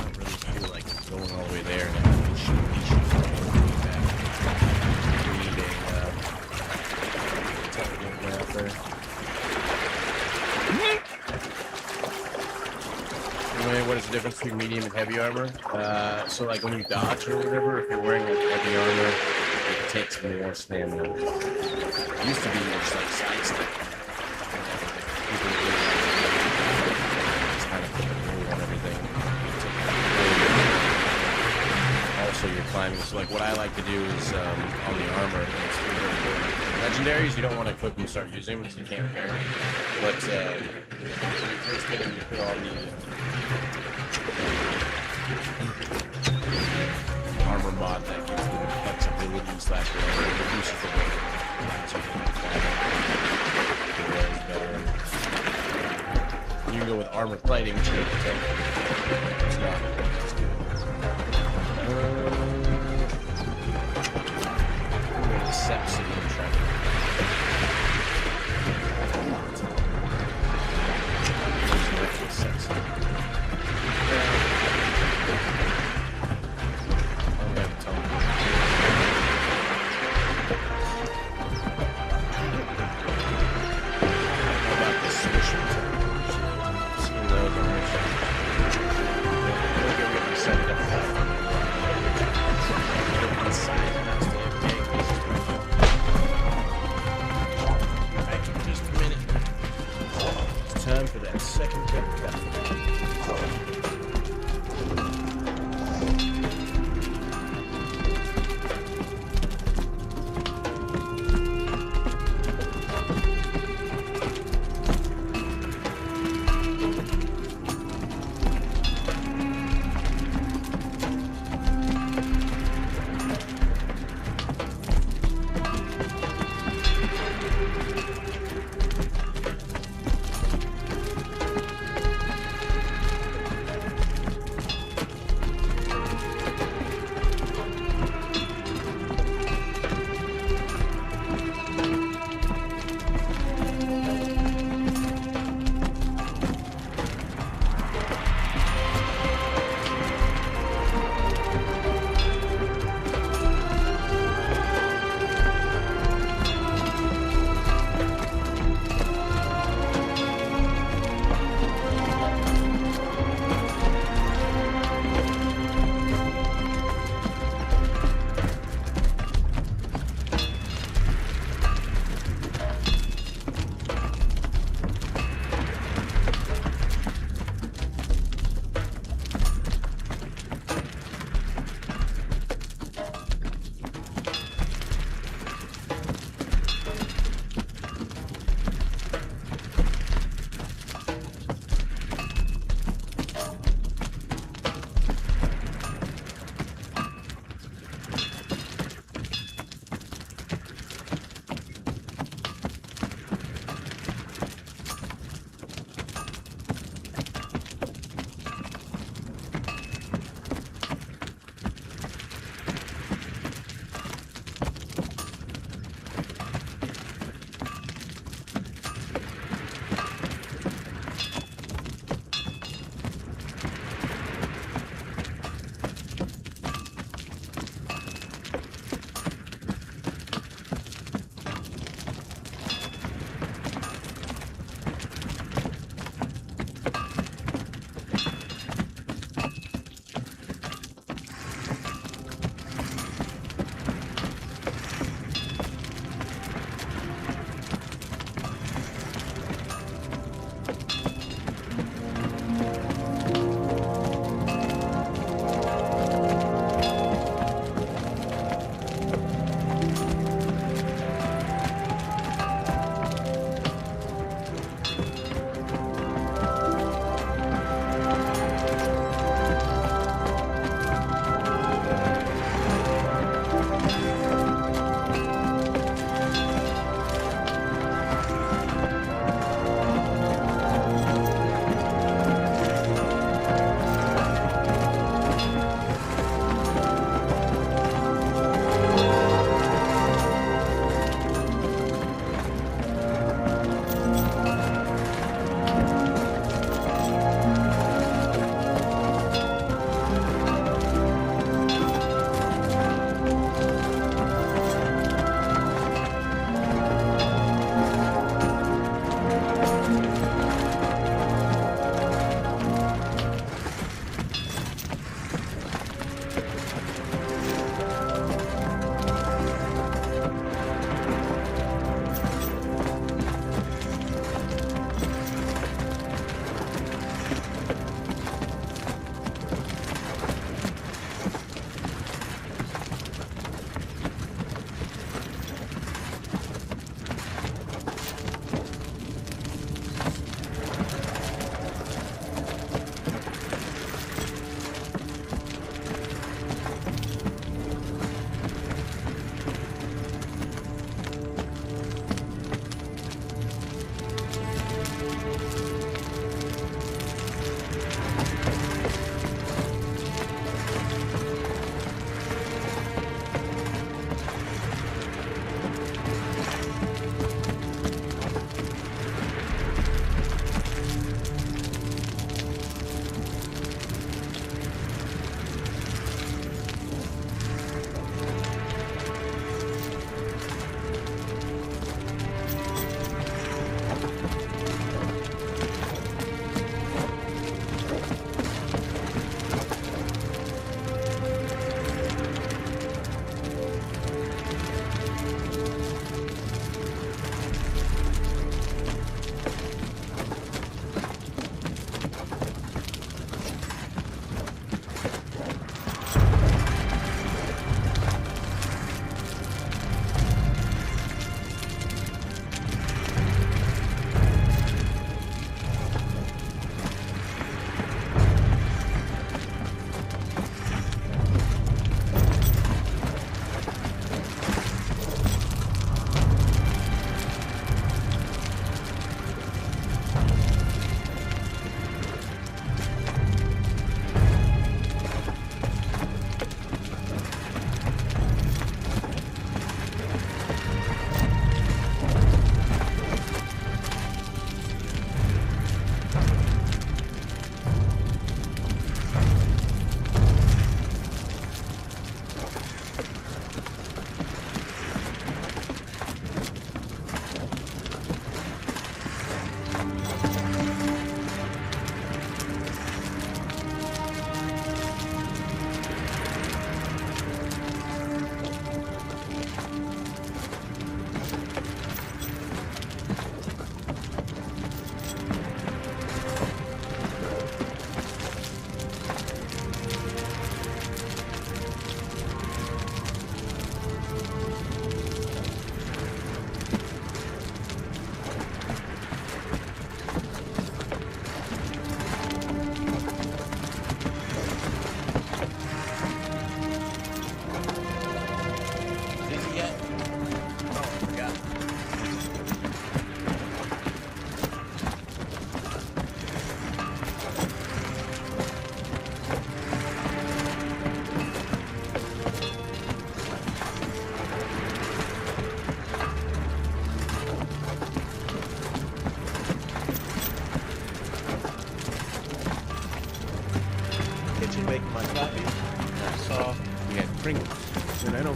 S6: don't really feel like going all the way there and having to shoot back. We need a teleport way out there. Anyway, what is the difference between medium and heavy armor? So like when you dodge or whatever, if you're wearing like heavy armor, it takes more stamina. It used to be just like sidestep. It's kind of put the rule on everything. Also, you're climbing. So like what I like to do is on the armor. It's really important. Legendaries, you don't want to equip them and start using them because you can't repair them. But when you first get them, you put on the armor mod that gives them flexibility / reduces the weight. So you can better. You can go with armor plating, which you don't protect. It's not as good. Sepsis and traffic.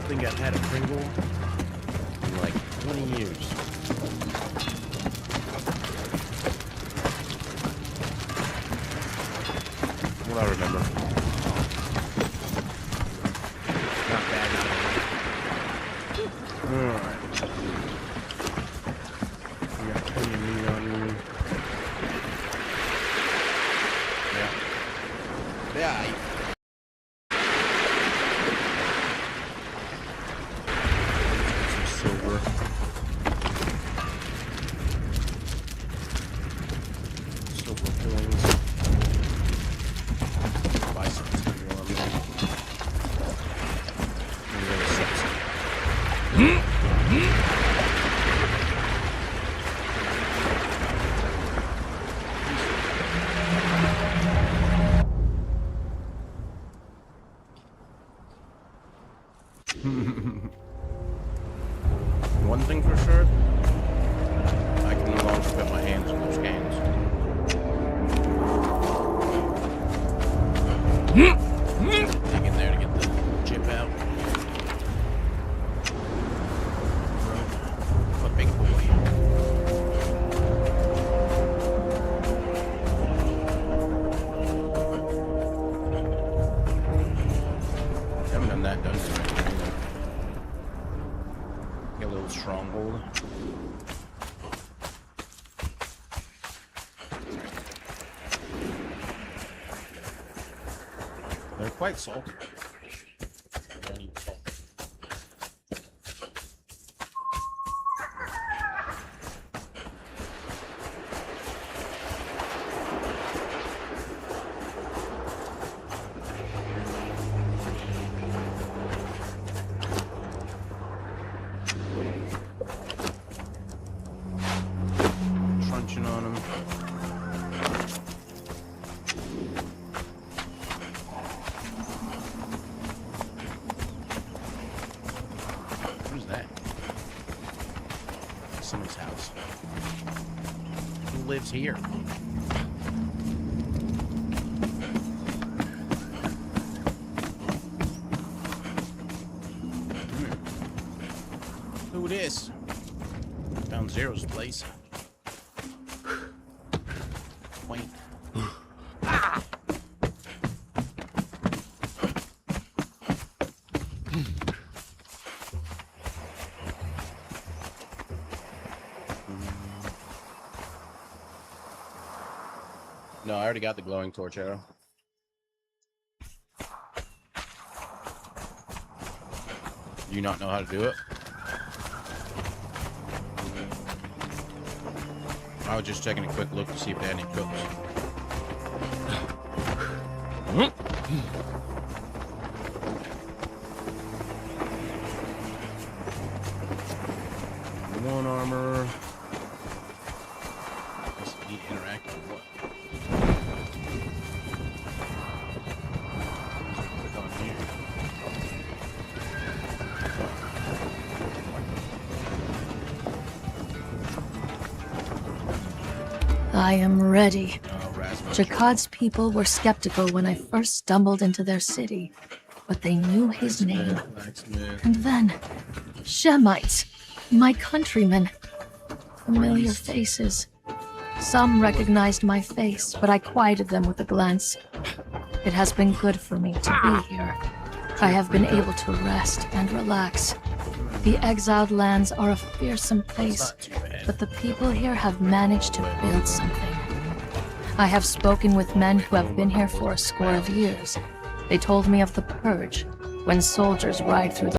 S1: think I've had a Pringle in like 20 years. What I remember. Not bad, not bad. Alright. We got plenty of meat on me. Yeah. Yeah. Some silver. Silver fillings. Buy some material on there. And we're gonna set some. One thing for sure, I can no longer put my hands in those cans. Dig in there to get the chip out. A big boy. Haven't done that done yet. Get a little stronghold. They're quite salty. Don't eat salt. Truncheon on them. Who's that? Someone's house. Who lives here? Who this? Found Zero's place. Quaint. No, I already got the glowing torch arrow. Do you not know how to do it? I was just taking a quick look to see if they had any cooks. One armor. Guess I need to interact with what? Click on here.
S7: I am ready.
S1: Rasmus.
S7: Jakad's people were skeptical when I first stumbled into their city, but they knew his name.
S1: Blacksmith.
S7: And then, Shemites, my countrymen. Familiar faces. Some recognized my face, but I quieted them with a glance. It has been good for me to be here. I have been able to rest and relax. The Exiled Lands are a fearsome place,
S1: Not too bad.
S7: but the people here have managed to build something. I have spoken with men who have been here for a score of years. They told me of the Purge, when soldiers ride through the